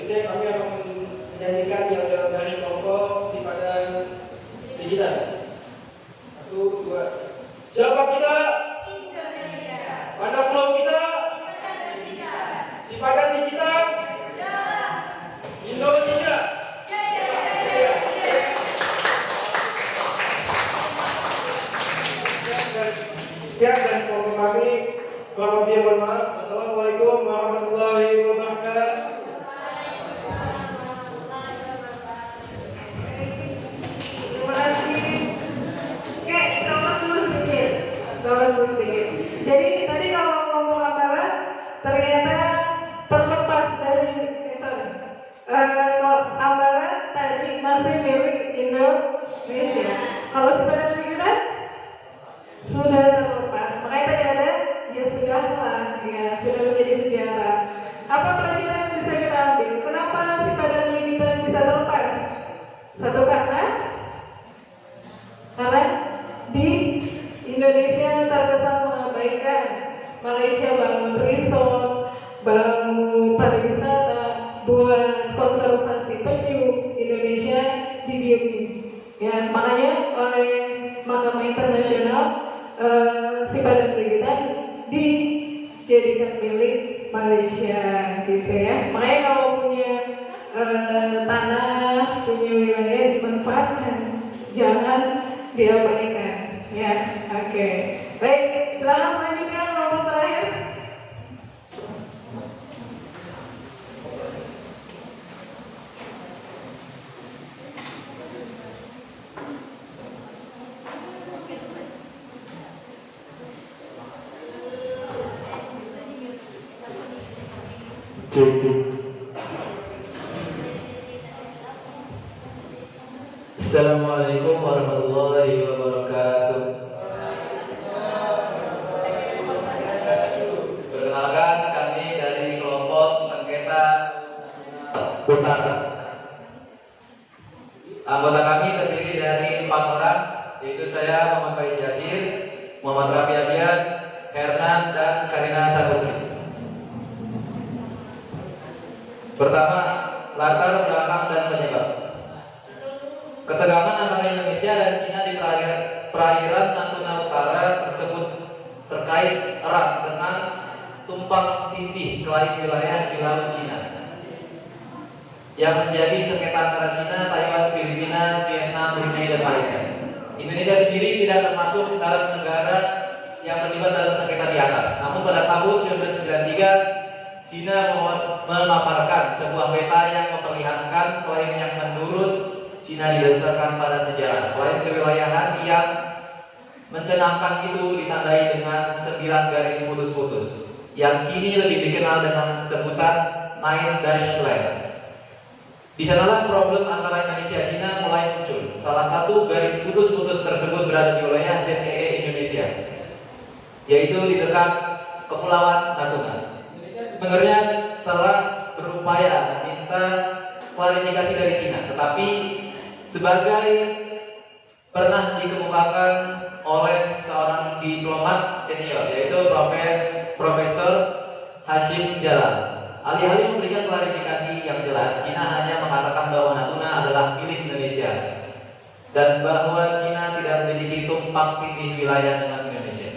selanjutnya kami akan menyanyikan yang dari kelompok Sipadan Digital. 1, 2. Siapa kita? Indonesia. Mana pulau kita? Sipadan Digital. Indonesia. Ya, dan kelompok kami, kelompok dia mohon maaf. Assalamualaikum warahmatullahi wabarakatuh. Terima kasih. Oke, terus sedikit. Jadi tadi kalau ngomong Ambalat, ternyata terlepas dari Ambalat tadi masih milik Indonesia. Kalau sebenarnya kita sudah terlepas. Makanya tadi ada ya sudahlah, ya sudah menjadi sejarah. Apa pelajaran yang bisa kita ambil? Kenapa Sipadan Limited bisa terlepas? Satu karena di Indonesia terkesan mengabaikan. Malaysia bangun resort, bangun pariwisata, buat konservasi penyu. Indonesia didiemin. Ya, makanya oleh Mahkamah Internasional Sipadan Limited dijadikan milik Malaysia gitu ya. Makanya kalau punya tanah, punya wilayah dimanfaatkan, jangan diabaikan ya. Oke. Baik, silakan selanjutnya nomor terakhir. Assalamualaikum warahmatullahi wabarakatuh. Perkenalkan, kami dari kelompok sengketa utara. Anggota kami terdiri dari 4 orang, yaitu saya Muhammad Faiz Yasir, Muhammad Rafi Abian, Hernan, dan Karina Saputri. Pertama, latar belakang dan penyebab. Ketegangan antara Indonesia dan Cina di perairan Natuna Utara tersebut terkait erat dengan tumpang tindih klaim wilayah di Laut Cina yang menjadi sengketa antara Cina, Taiwan, Filipina, Vietnam, Brunei, dan Malaysia. Indonesia sendiri tidak termasuk dalam negara yang terlibat dalam sengketa di atas. Namun pada tahun 1993 Cina memaparkan sebuah peta yang memperlihatkan klaim yang menurut Cina didasarkan pada sejarah. Klaim kewilayahan yang mencenangkan itu ditandai dengan 9 garis putus-putus yang kini lebih dikenal dengan sebutan Nine Dash Line. Di sanalah problem antara Indonesia dan Cina mulai muncul. Salah satu garis putus-putus tersebut berada di wilayah ZEE Indonesia, yaitu di dekat Kepulauan Natuna. Sebenarnya telah berupaya meminta klarifikasi dari Cina, tetapi sebagai pernah dikemukakan oleh seorang diplomat senior, yaitu Profesor Hashim Jalal. Alih-alih memberikan klarifikasi yang jelas, Cina hanya mengatakan bahwa Natuna adalah milik Indonesia dan bahwa Cina tidak memiliki tumpang tindih wilayah dengan Indonesia.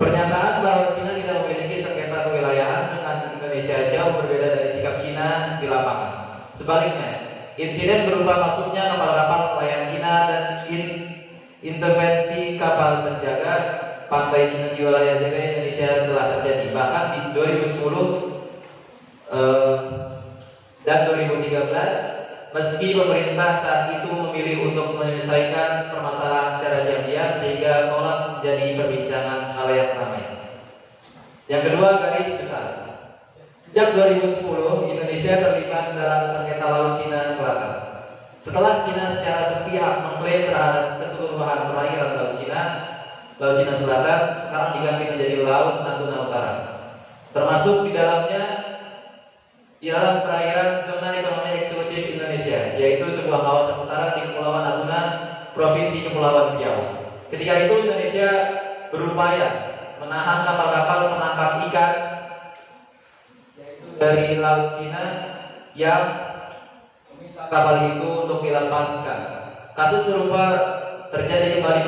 Pernyataan bahwa Cina tidak memiliki sengketa kewilayahan dengan Indonesia jauh berbeda dari sikap Cina di lapangan. Sebaliknya, insiden berupa masuknya kapal-kapal nelayan Cina dan intervensi kapal penjaga pantai Cina di wilayah ZEE Indonesia telah terjadi. Bahkan di 2010 dan 2013, meski pemerintah saat itu memilih untuk menyelesaikan permasalahan secara diam-diam sehingga tolak menjadi perbincangan halayak ramai. Yang kedua, garis besar. Sejak 2010, Indonesia terlibat dalam sengketa Laut Cina Selatan. Setelah Cina secara sepihak mengklaim terhadap keseluruhan perairan Laut Cina Selatan sekarang diganti menjadi Laut Natuna Utara. Termasuk di dalamnya ialah perairan zona ekonomi eksklusif Indonesia, yaitu sebuah kawasan utara di Kepulauan Natuna, Provinsi Kepulauan Riau. Ketika itu Indonesia berupaya menahan kapal-kapal penangkap ikan dari Laut Cina yang kapal itu untuk dilepaskan. Kasus serupa terjadi kembali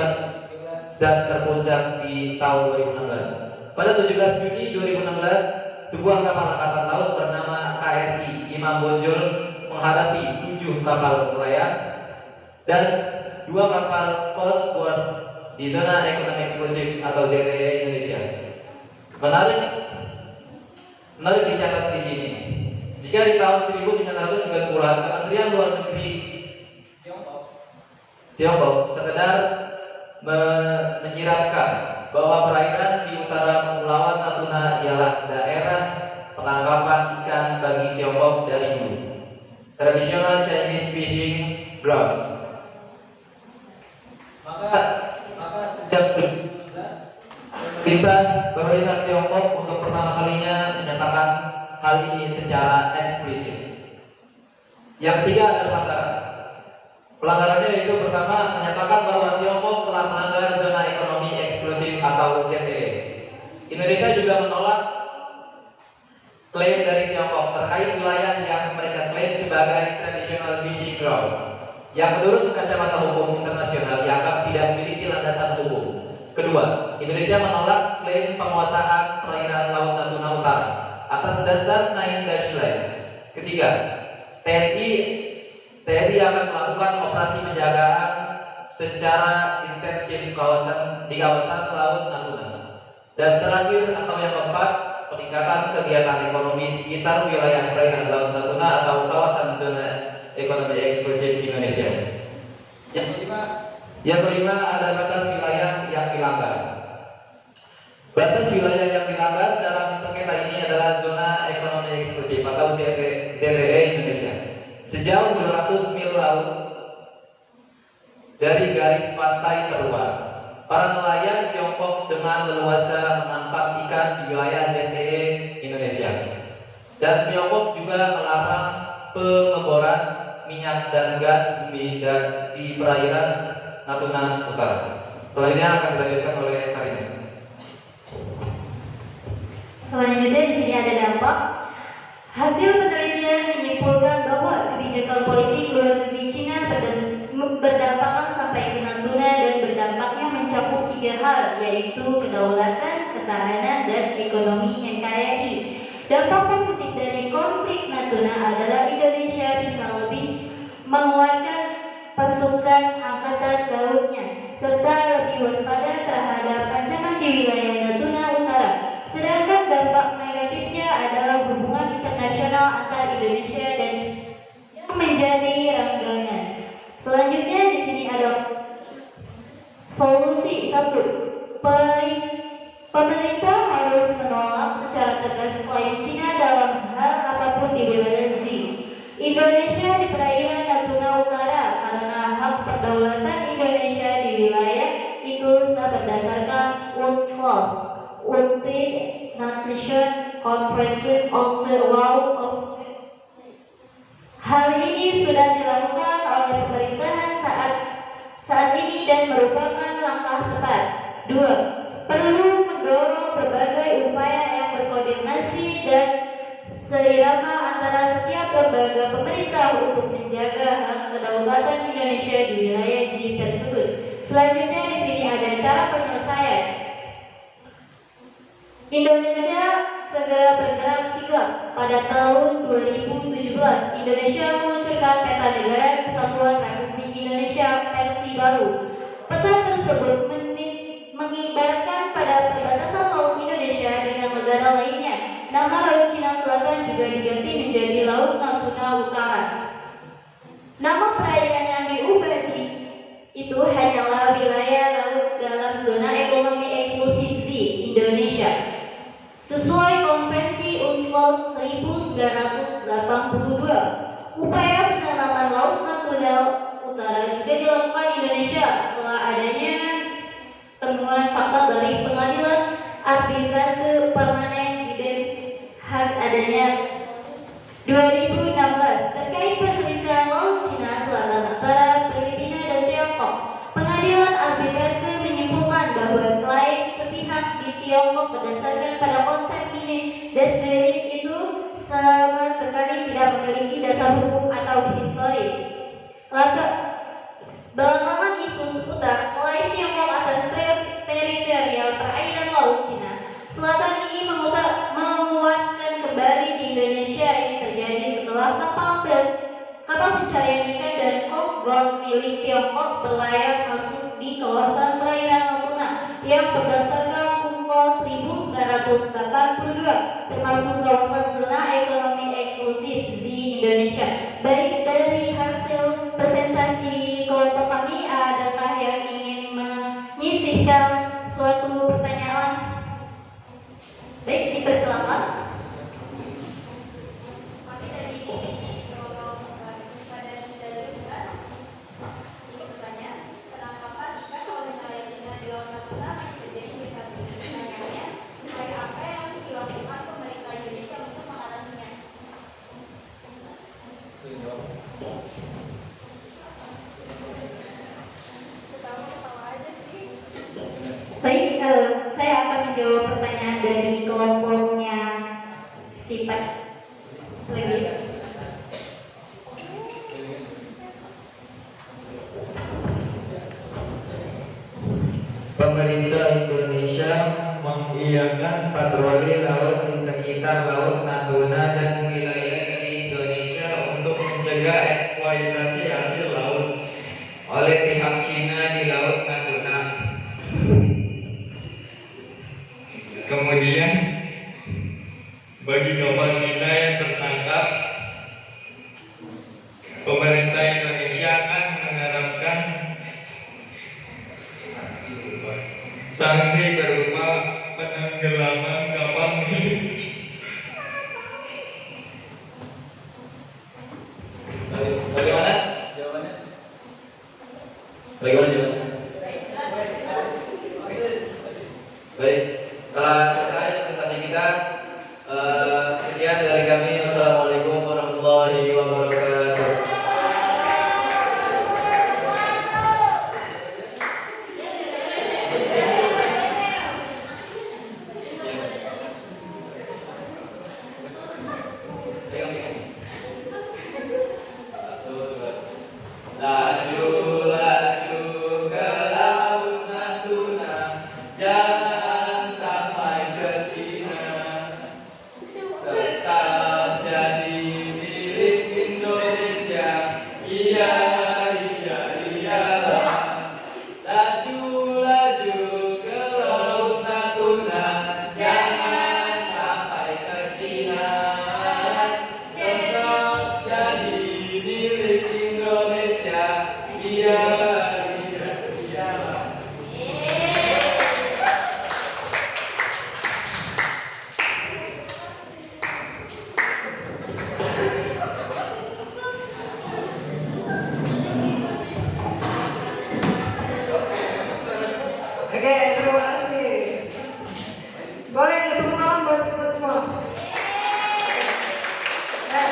dan terpuncak di tahun 2016. Pada 17 Juni 2016, sebuah kapal angkatan laut bernama KRI Imam Bonjol menghadapi 7 kapal nelayan dan 2 kapal Coast Guard di zona ekonomi eksklusif atau ZEE Indonesia. Menarik dicatat di sini. Jika di tahun 1990-an Kementerian Luar Negeri Tiongkok sekedar menyiratkan bahwa perairan di utara Kepulauan Natuna ialah daerah penangkapan ikan bagi Tiongkok dari dulu, traditional Chinese fishing grounds. Maka sejak pemerintah Tiongkok untuk pertama kalinya menyatakan hal ini secara eksplisit. Yang ketiga adalah pelanggaran. Pelanggarannya yaitu pertama menyatakan bahwa Tiongkok telah melanggar zona ekonomi eksklusif atau ZEE. Indonesia juga menolak klaim dari Tiongkok terkait wilayah yang mereka klaim sebagai traditional fishing ground, yang menurut kacamata hukum internasional dianggap tidak memiliki landasan hukum. Kedua, Indonesia menolak klaim penguasaan perairan Laut Natuna Utara atas dasar Nine Dash Line. Ketiga, TNI akan melakukan operasi penjagaan secara intensif di kawasan Laut Natuna. Dan terakhir atau yang keempat, peningkatan kegiatan ekonomi sekitar wilayah perairan Laut Natuna atau kawasan zona ekonomi eksklusif Indonesia. Yang kelima ada batas wilayah yang dilanggar. Batas wilayah yang dilanggar dalam sengketa ini adalah zona ekonomi eksklusif atau ZEE Indonesia. Sejauh 200 mil laut dari garis pantai terluar, para nelayan Tiongkok dengan leluasa menangkap ikan di wilayah ZEE Indonesia. Dan Tiongkok juga melarang pengeboran minyak dan gas bumi di perairan Natuna Utara. Selanjutnya akan dilanjutkan oleh Karina. Selanjutnya di sini ada dampak. Hasil penelitian menyimpulkan bahwa kebijakan politik luar negeri Cina berdampak sampai ke Natuna dan berdampaknya mencakup 3 hal, yaitu kedaulatan, ketahanan, dan ekonomi NKRI. Dampak positif dari konflik Natuna adalah Indonesia bisa lebih menguatkan pasukan angkatan lautnya serta lebih waspada terhadap ancaman di wilayah Natuna Utara. Sedangkan dampak negatifnya adalah hubungan internasional antar Indonesia dan China yang menjadi renggangan. Selanjutnya di sini ada solusi. 1. Pemerintah harus menolak secara tegas klaim Cina dalam hal apapun di wilayah Z. Indonesia di perairan Natuna Utara karena hak perdaulatan Indonesia di wilayah itu berdasarkan UNCLOS, United Nations Conference on the Law of. Hal ini sudah dilakukan oleh pemerintahan saat ini dan merupakan langkah tepat. 2. Perlu mendorong berbagai upaya yang berkoordinasi dan seirama antara setiap lembaga pemerintah untuk menjaga hak kedaulatan Indonesia di wilayah tersebut. Selanjutnya di sini ada cara penyelesaian. Indonesia segera bergerak sigap. Pada tahun 2017, Indonesia meluncurkan peta negara Kesatuan Republik Indonesia versi baru. Peta tersebut mengibarkan pada perbatasan laut Indonesia dengan negara lainnya. Nama Laut Cina Selatan juga diganti menjadi Laut Natuna Utara. Nama perairan yang diubah itu hanyalah wilayah laut dalam zona ekonomi eksklusif Z Indonesia. Sesuai Konvensi UNCLOS 1982, upaya penanaman Laut Natuna Utara juga dilakukan Indonesia setelah adanya temuan fakta dari Pengadilan Arbitrase Permanen adanya 2016 terkait perselisihan Laut Cina Selatan antara Filipina dan Tiongkok. Pengadilan Arbitrase menyimpulkan bahwa klaim sepihak di Tiongkok berdasarkan pada konsep ini Desderit itu sama sekali tidak memiliki dasar hukum atau historis. Belakangan isu seputar mulai Tiongkok atas teritorial perairan Laut Cina Selatan ini menguatkan kembali di Indonesia. Ini terjadi setelah kapal pencarian ikan dan Coast Guard milik Tiongkok berlayar masuk di kawasan perairan Natuna yang berdasarkan UNCLOS 1982 termasuk kawasan zona ekonomi eksklusif di Indonesia. Baik, dari hasil presentasi kelompok kami, adakah yang ingin menyisihkan suatu pertanyaan? Baik, dipersilakan. Kami dari kelompok Padan Dalu juga ingin bertanya, penangkapan ikan oleh nelayan Cina di Laut Natuna masih terjadi di saat ini. Pertanyaannya, upaya apa yang dilakukan pemerintah Indonesia untuk mengatasinya? Ketawa aja sih. Baik, saya akan menjawab pertanyaan dari kelompoknya sifat lebih. Pemerintah Indonesia mengiyakan patroli laut di sekitar Laut Natuna dan wilayah di Indonesia untuk mencegah eksploitasi hasil laut oleh pihak Cina di Laut Natuna. Kemudian, bagi kapal Cina yang tertangkap, pemerintah Indonesia akan menerapkan sanksi berupa penenggelaman kapal milik. Bagaimana? Jawabannya? Bagaimana jawabannya? Baik, setelah selesai presentasi kita, sekian dari kami. Wassalamualaikum warahmatullahi wabarakatuh. Laju, laju ke Laut Natuna, jangan sampai ke Cina. Tetap jadi milik Indonesia. Iya, iya, iyalah. Laju, laju ke Laut Natuna, jangan sampai ke Cina. Tetap jadi milik Indonesia. Iya, iya, iyalah. Oke, terima kasih. Boleh tepuk tangan buat kita semua. Nah,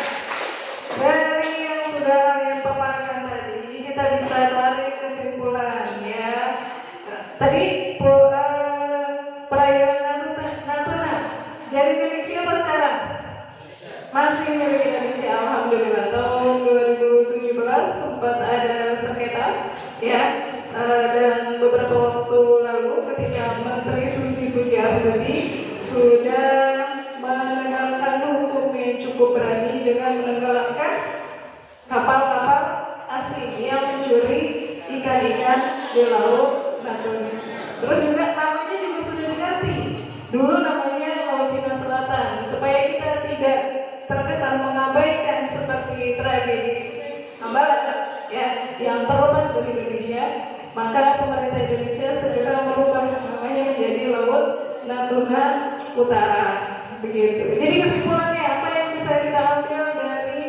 dari yang sudah kalian paparkan tadi, kita bisa tarik kesimpulan ya. Tadi perairan Natuna jadi milik siapa sekarang? Masih milik Indonesia, alhamdulillah. Tahun 2017 sempat ada sengketa ya. Dan beberapa waktu lalu ketika Menteri Susi Pujiastuti sudah menegakkan hukum yang cukup berani dengan menenggelamkan kapal-kapal asing yang mencuri ikan-ikan di Laut Natuna. Terus juga namanya juga sudah diganti. Dulu namanya Laut Cina Selatan supaya kita tidak terkesan mengabaikan seperti tragedi Ambalat ya yang terlepas dari Indonesia. Maka pemerintah Indonesia segera merubah namanya menjadi Laut Natuna Utara. Begitu. Jadi kesimpulannya apa yang bisa kita ambil dari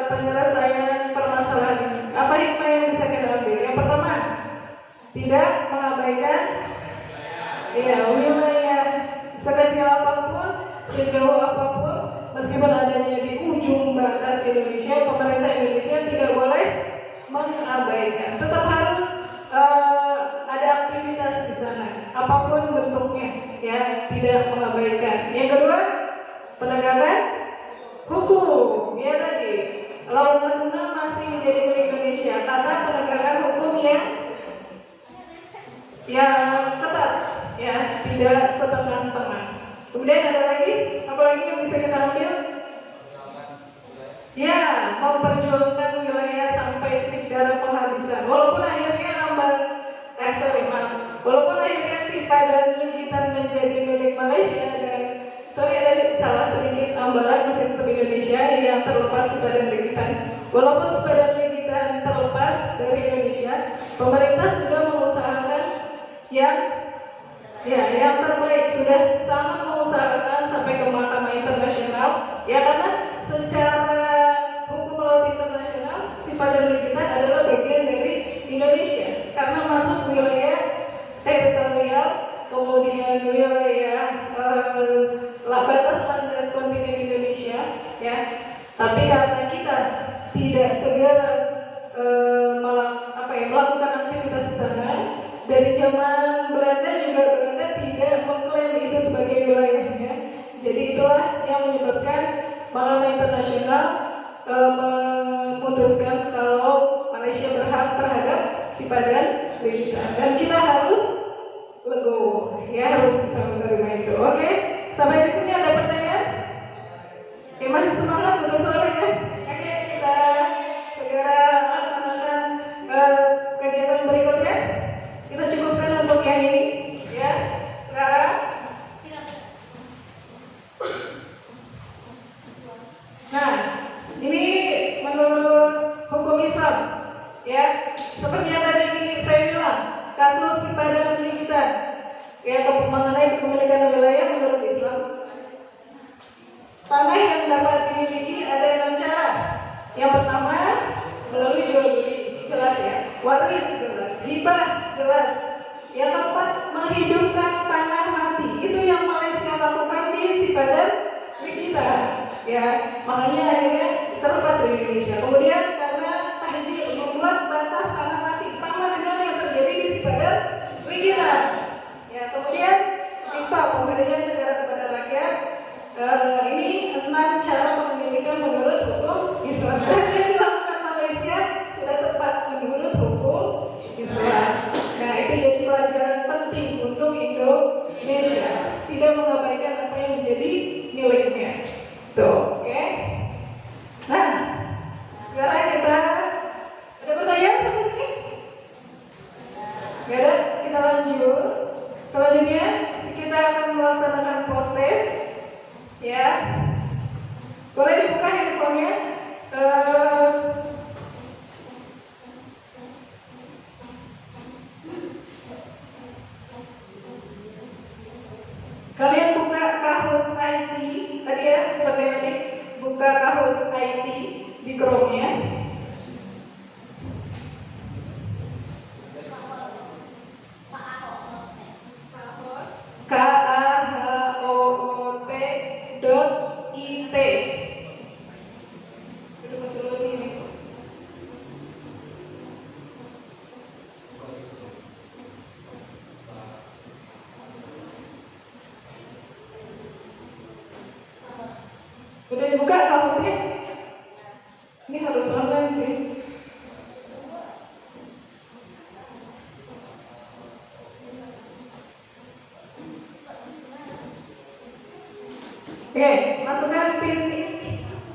penyelesaian permasalahan ini? Apa hikmah yang bisa kita ambil? Yang pertama, tidak mengabaikan wilayah sekecil apapun, sejauh apapun, meskipun adanya di ujung batas Indonesia, pemerintah Indonesia tidak boleh mengabaikan. Tetap harus ada aktivitas di sana, apapun bentuknya, ya, tidak mengabaikan. Yang kedua, penegakan hukum, ya tadi. Laut Natuna masih menjadi milik Indonesia karena penegakan hukum yang ketat, ya, tidak setengah-setengah. Kemudian ada lagi, apa lagi yang bisa kita ambil? Ya, memperjuangkan wilayah sampai titik penghabisan. Walaupun akhirnya walaupun akhirnya Sipa dan Ligitan menjadi milik Malaysia dan tadi salah sedikit ambalan mesin tebing Indonesia yang terlepas Sipa dan Ligitan. Walaupun Sipa dan Ligitan terlepas dari Indonesia, pemerintah sudah mengusahakan yang terbaik, sudah sangat mengusahakan sampai ke Mahkamah Internasional, ya, karena secara hukum laut internasional Sipa dan Ligitan adalah bagian dari Indonesia karena masuk wilayah teritorial, kemudian wilayah batas landas kontinen Indonesia, ya. Tapi karena kita tidak segera melakukan aktivitas di sana, dari zaman Belanda juga Belanda tidak mengklaim itu sebagai wilayahnya. Jadi itulah yang menyebabkan Mahkamah Internasional memutuskan kalau Malaysia berhak terhadap Sipa dan Ligitan, dan kita harus legowo, ya, harus bisa menerima itu. Oke, sampai di sini ada pertanyaan? Oke, masih semangat untuk sore, ya? Oke, kita segera laksanakan kegiatan berikutnya. Kita cukupkan untuk yang ini, ya. Sekarang, nah, ini menurut hukum Islam, ya, seperti yang tadi saya bilang, kasus Sipa dan Ligitan, ya, mengenai kepemilikan wilayah menurut Islam, tanah yang dapat dimiliki ada 6 cara. Yang pertama, melalui jual beli, jelas, ya, waris jelas, hibah jelas. Yang keempat, menghidupkan tanah mati, itu yang Malaysia lakukan di Sipa dan Ligitan, ya, makanya akhirnya terlepas dari Indonesia. Kemudian karena tahjil membuat batas tanah mati sama dengan yang terjadi di Sipa dan Ligitan, ya. Kemudian infak, pemberian negara kepada rakyat. Ini 6 cara kepemilikan menurut hukum Islam. Dan yang dilakukan Malaysia sudah tepat menurut hukum Islam. Nah, itu jadi pelajaran penting untuk Indonesia, tidak mengabaikan apa yang menjadi miliknya. Tuh, oke. Nah, sekarang kita ada pertanyaan sampai sini? Gak ada? Kita lanjut. Selanjutnya kita akan melaksanakan post test, ya. Boleh dibuka handphonenya. Kalian buka Kahoot IT tadi, ya, seperti tadi. Buka Kahoot IT di Chrome-nya. kahoot.it. Udah dibuka Kahoot-nya? Ini harus online sih. Oke, masukkan pin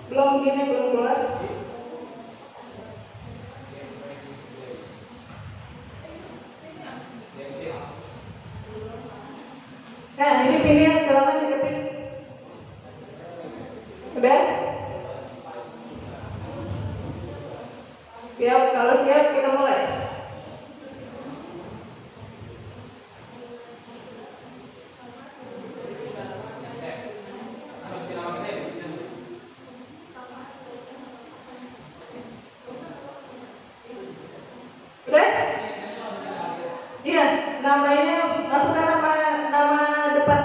belum keluar. Nah, ini pinnya silakan diketik. Udah? Siap, kalau siap kita mulai. Udah? Iya, namanya masukkan nama depan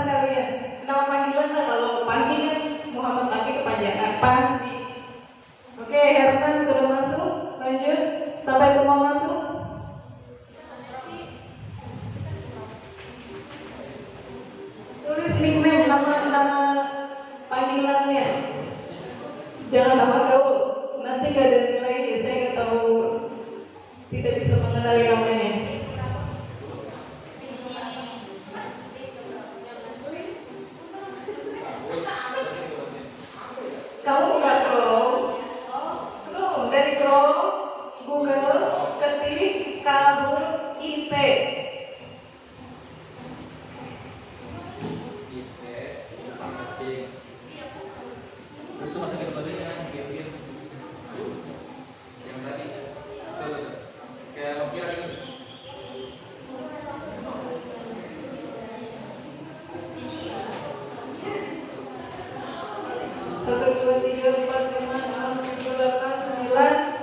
2, 3, 4, 5, 6, 7, 8, 9.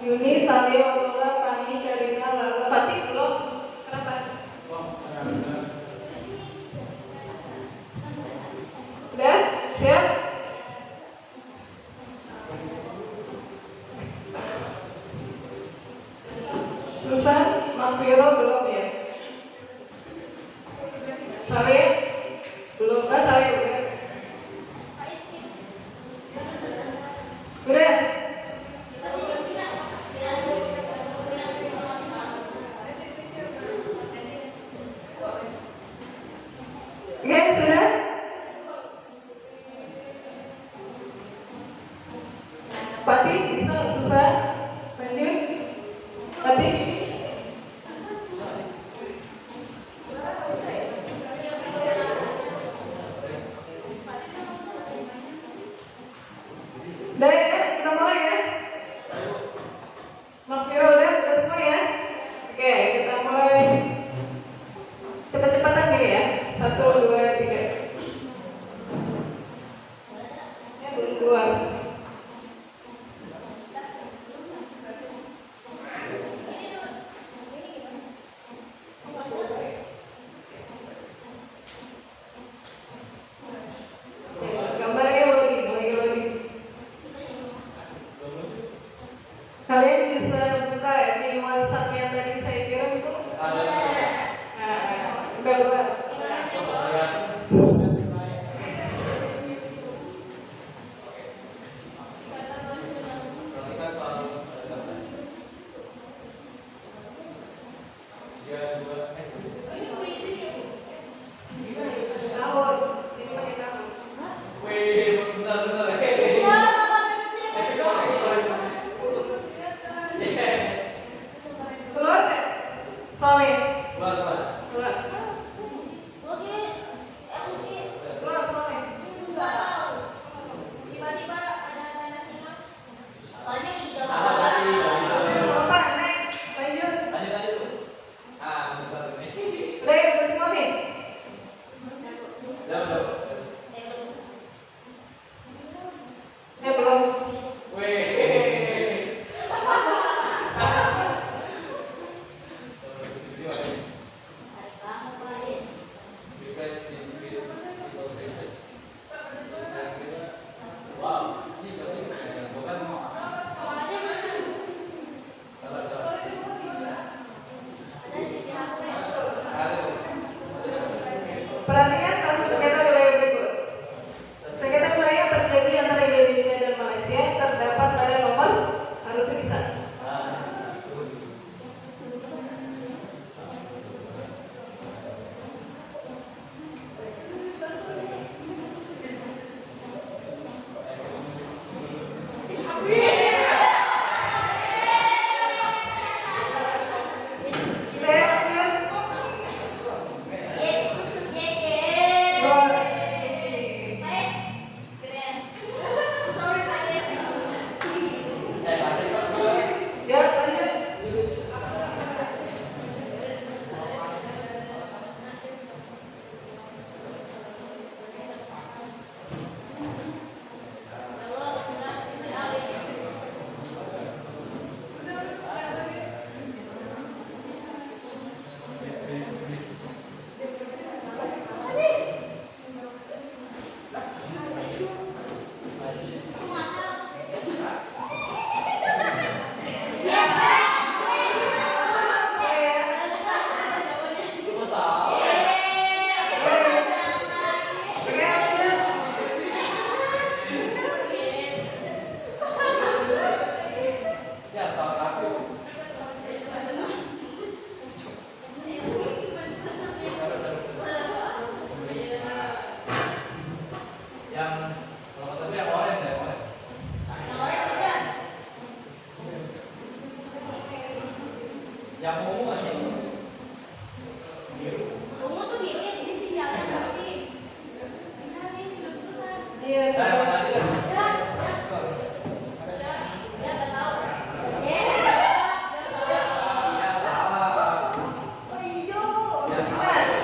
Yuni, Saleh, Aurora, Fani, Karina, Lala, Fatih belum? Kenapa? Udah? Siap? Susan, Mafiro belum ya? Saleh? Belum kan? Saleh udah? Udah? Oke, sudah? Fatih, bisa? Susan? Lanjut? Fatih? Udah ya, kita mulai ya. Mafiro udah semua ya. Oke, kita mulai cepat-cepatan nih ya. 1, 2, 3. Ya belum keluar. Gambarnya loading, lagi loading. Kalian bisa buka di WhatsApp yang tadi saya kirim itu? Nah, udah buat. Tahun, ini pakai tahun. Keluar nggak? Soleh. Keluar. Keluar Soleh. Apa? Next. Lanjut. Udah semua nih. Belum. Perhatikan kasus sengketa wilayah berikut. Sengketa wilayah terjadi antara Indonesia dan Malaysia terdapat pada nomor harus bisa. Ya, lanjut. Iya,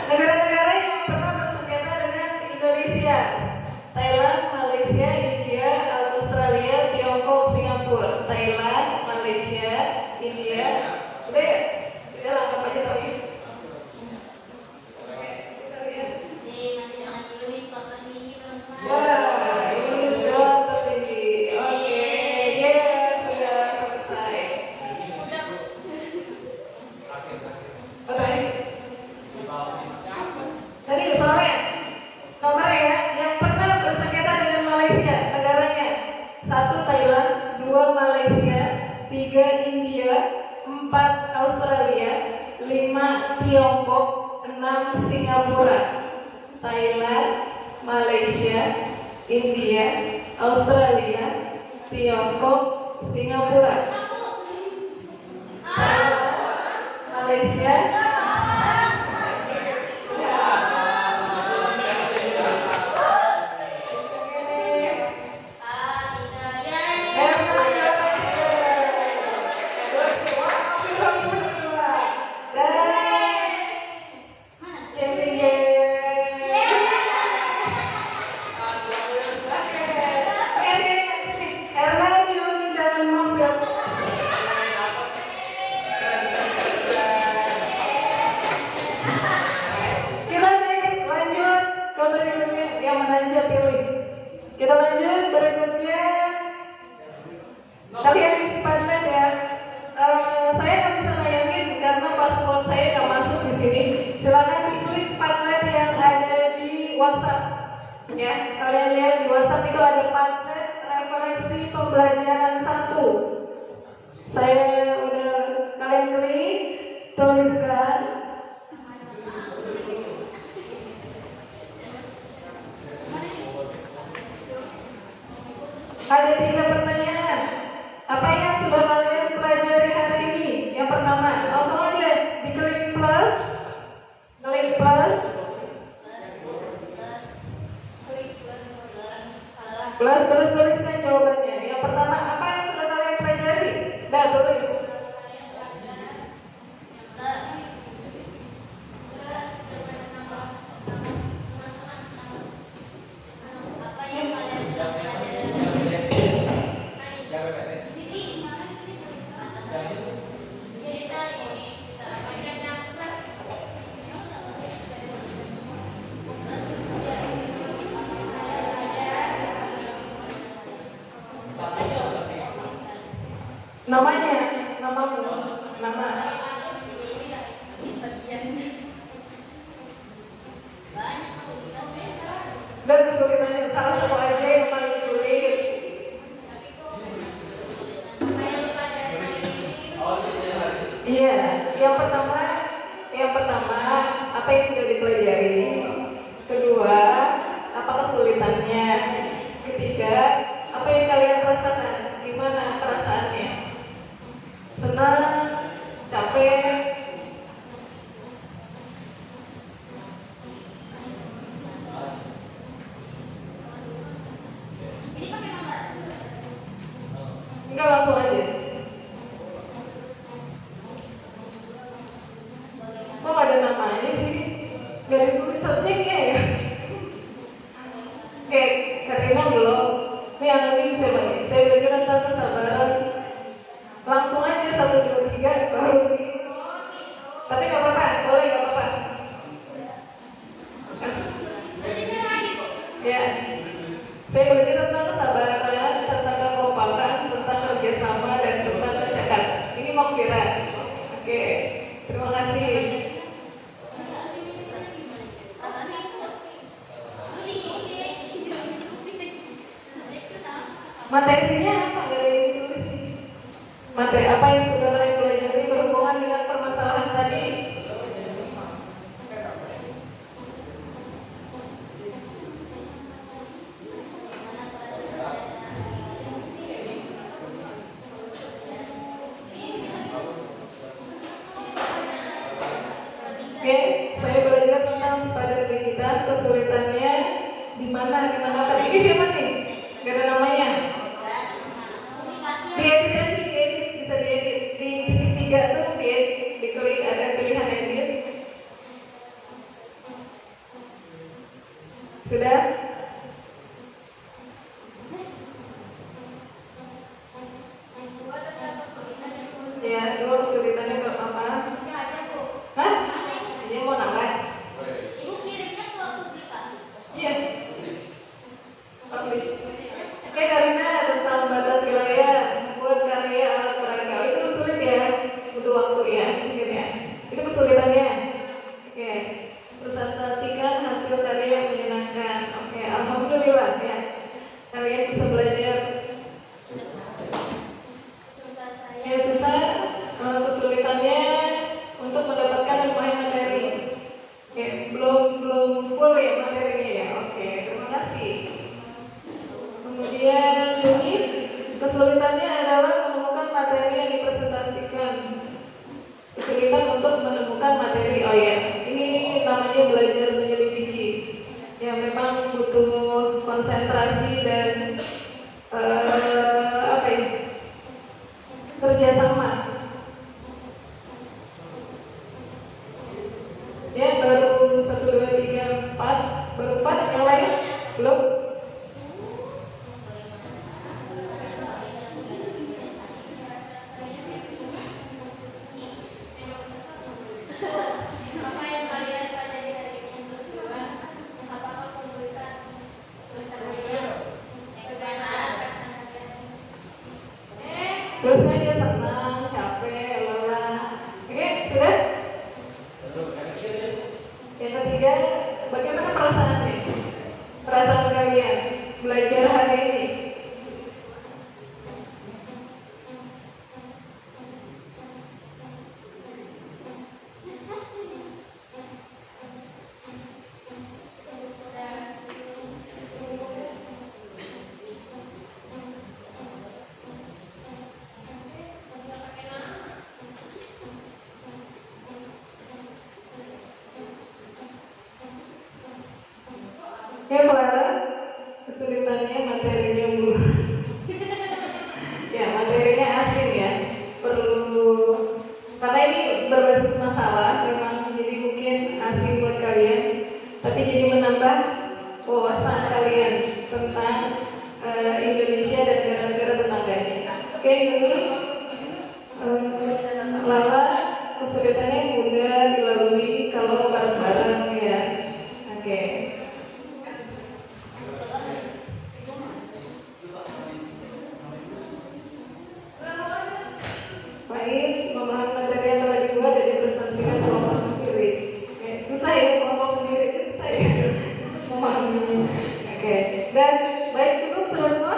negara-negara yang pernah bersengketa dengan Tiongkok, 6 Singapura, Thailand, Malaysia, India, Australia, Tiongkok, Singapura, Thailand, Malaysia. Kita lanjut berikutnya. Kalian isi Padlet ya. Saya nggak bisa nayangin karena paspor saya nggak masuk di sini. Silakan diklik Padlet yang ada di WhatsApp. Ya, kalian lihat di WhatsApp itu ada Padlet referensi pembelajaran 1. Saya udah kalian klik, tuliskan. Ada 3 pertanyaan. Apa yang sudah kalian pelajari hari ini? Yang pertama, langsung aja diklik plus, klik plus, plus terus tuliskan jawabannya. Yang pertama, apa yang sudah kalian pelajari? Dah tulis. Namanya, namamu, nama. Dan kesulitannya salah satu aja yang paling sulit. Iya, yang pertama apa yang sudah dipelajari. Kedua, apa kesulitannya. Ketiga, apa yang kalian rasakan, gimana perasaannya. Senang, capek. Enggak, langsung aja. Kok ada namanya sih? Gak ditulis subjeknya ya? Oke, Karina belum. Ini anonim saya belajar tentang kesabaran. Langsung aja 1, 2, 3 baru di. Tapi nggak apa-apa, boleh nggak apa-apa. Ya, saya belajar tentang kesabaran, tentang kekompakan, tentang kerjasama dan tentang kecakapan. Ini mau kira. Oke, terima kasih. Materinya apa? Gak ada yang ditulis. Materi apa yang sudah kalian pelajari berhubungan dengan permasalahan tadi? Oke, saya belajar tentang padat likitan, kesulitannya di mana tadi ini siapa nih? Gak ada namanya. Diedit aja, bisa diedit. Di titik 3 tuh diedit, diklik ada pilihan edit. Sudah? Ya, dua kesulitannya apa? Hah? Ini mau nambah? Iya. Publish. Oke, Karina, tentang batas wilayah buat karya alat peraga itu sulit ya, butuh waktu ya, mungkin ya. Itu kesulitannya. Oke, presentasikan hasil karya yang menyenangkan. Apa yang kalian pelajari hari ini? Terus dua, apakah kesulitan sosialisasi kegiatan Biasanya dia senang, capek, lelah. Oke, sudah? Yang ketiga, bagaimana perasaannya? Perasaan kalian belajar hari ini? Ya, Clara, kesulitannya materinya belum. Ya, materinya asing ya. Perlu, karena ini berbasis masalah, memang jadi mungkin asing buat kalian. Tapi jadi menambah wawasan kalian tentang Indonesia dan negara-negara tetangganya. Oke, ini Lala, kesulitannya mudah dilalui kalau bareng-bareng ya. Oke. Faiz memahami materi yang telah dibuat dan dipresentasikan kelompok sendiri. Oke, susah ya kelompok sendiri itu susah ya memahaminya. Oke, dan baik cukup sudah semua.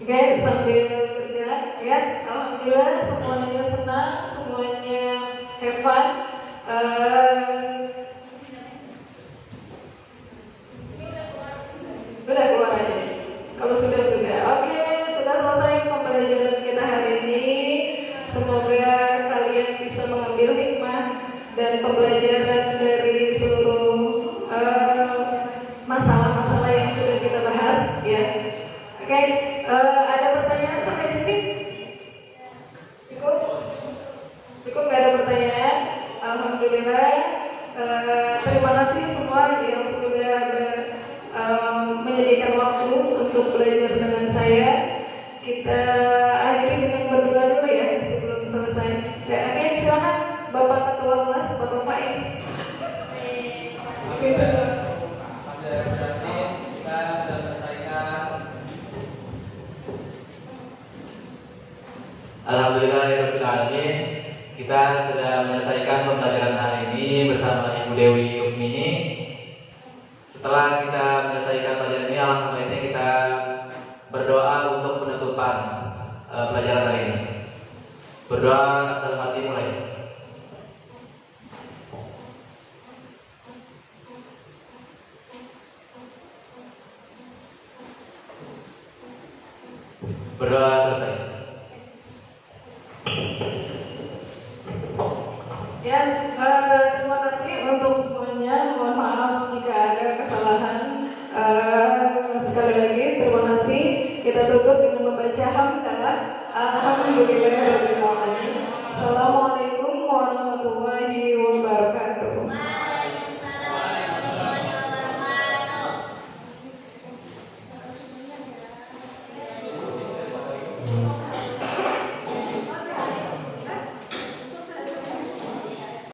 Oke, sambil berjalan ya, alhamdulillah semuanya senang, semuanya have fun. Sudah keluar aja. Kalau sudah. Oke, sudah selesai pembelajaran kita hari ini. Semoga kalian bisa mengambil hikmah dan pembelajaran dari seluruh masalah-masalah yang sudah kita bahas ya. Oke, ada pertanyaan sampai sini? Cukup nggak ada pertanyaan? Alhamdulillah. Terima kasih semua yang sudah menyediakan waktu untuk belajar dengan saya. Kita akhiri dengan berdoa dulu ya sebelum selesai. Oke, silakan Bapak Ketua Kelas, Bapak Faiz. Oke. Alhamdulillahirrahmanirrahim. Kita sudah menyelesaikan pembelajaran hari ini bersama Ibu Dewi Yukmini. Setelah kita menyelesaikan pelajaran ini, alangkah baiknya kita berdoa untuk penutupan pelajaran hari ini. Berdoa dalam hati mulai. Berdoa selesai. Ya, terima kasih untuk semuanya. Mohon maaf jika ada kesalahan. Sekali lagi terima kasih. Kita tutup dengan membaca hamdalah. Alhamdulillah.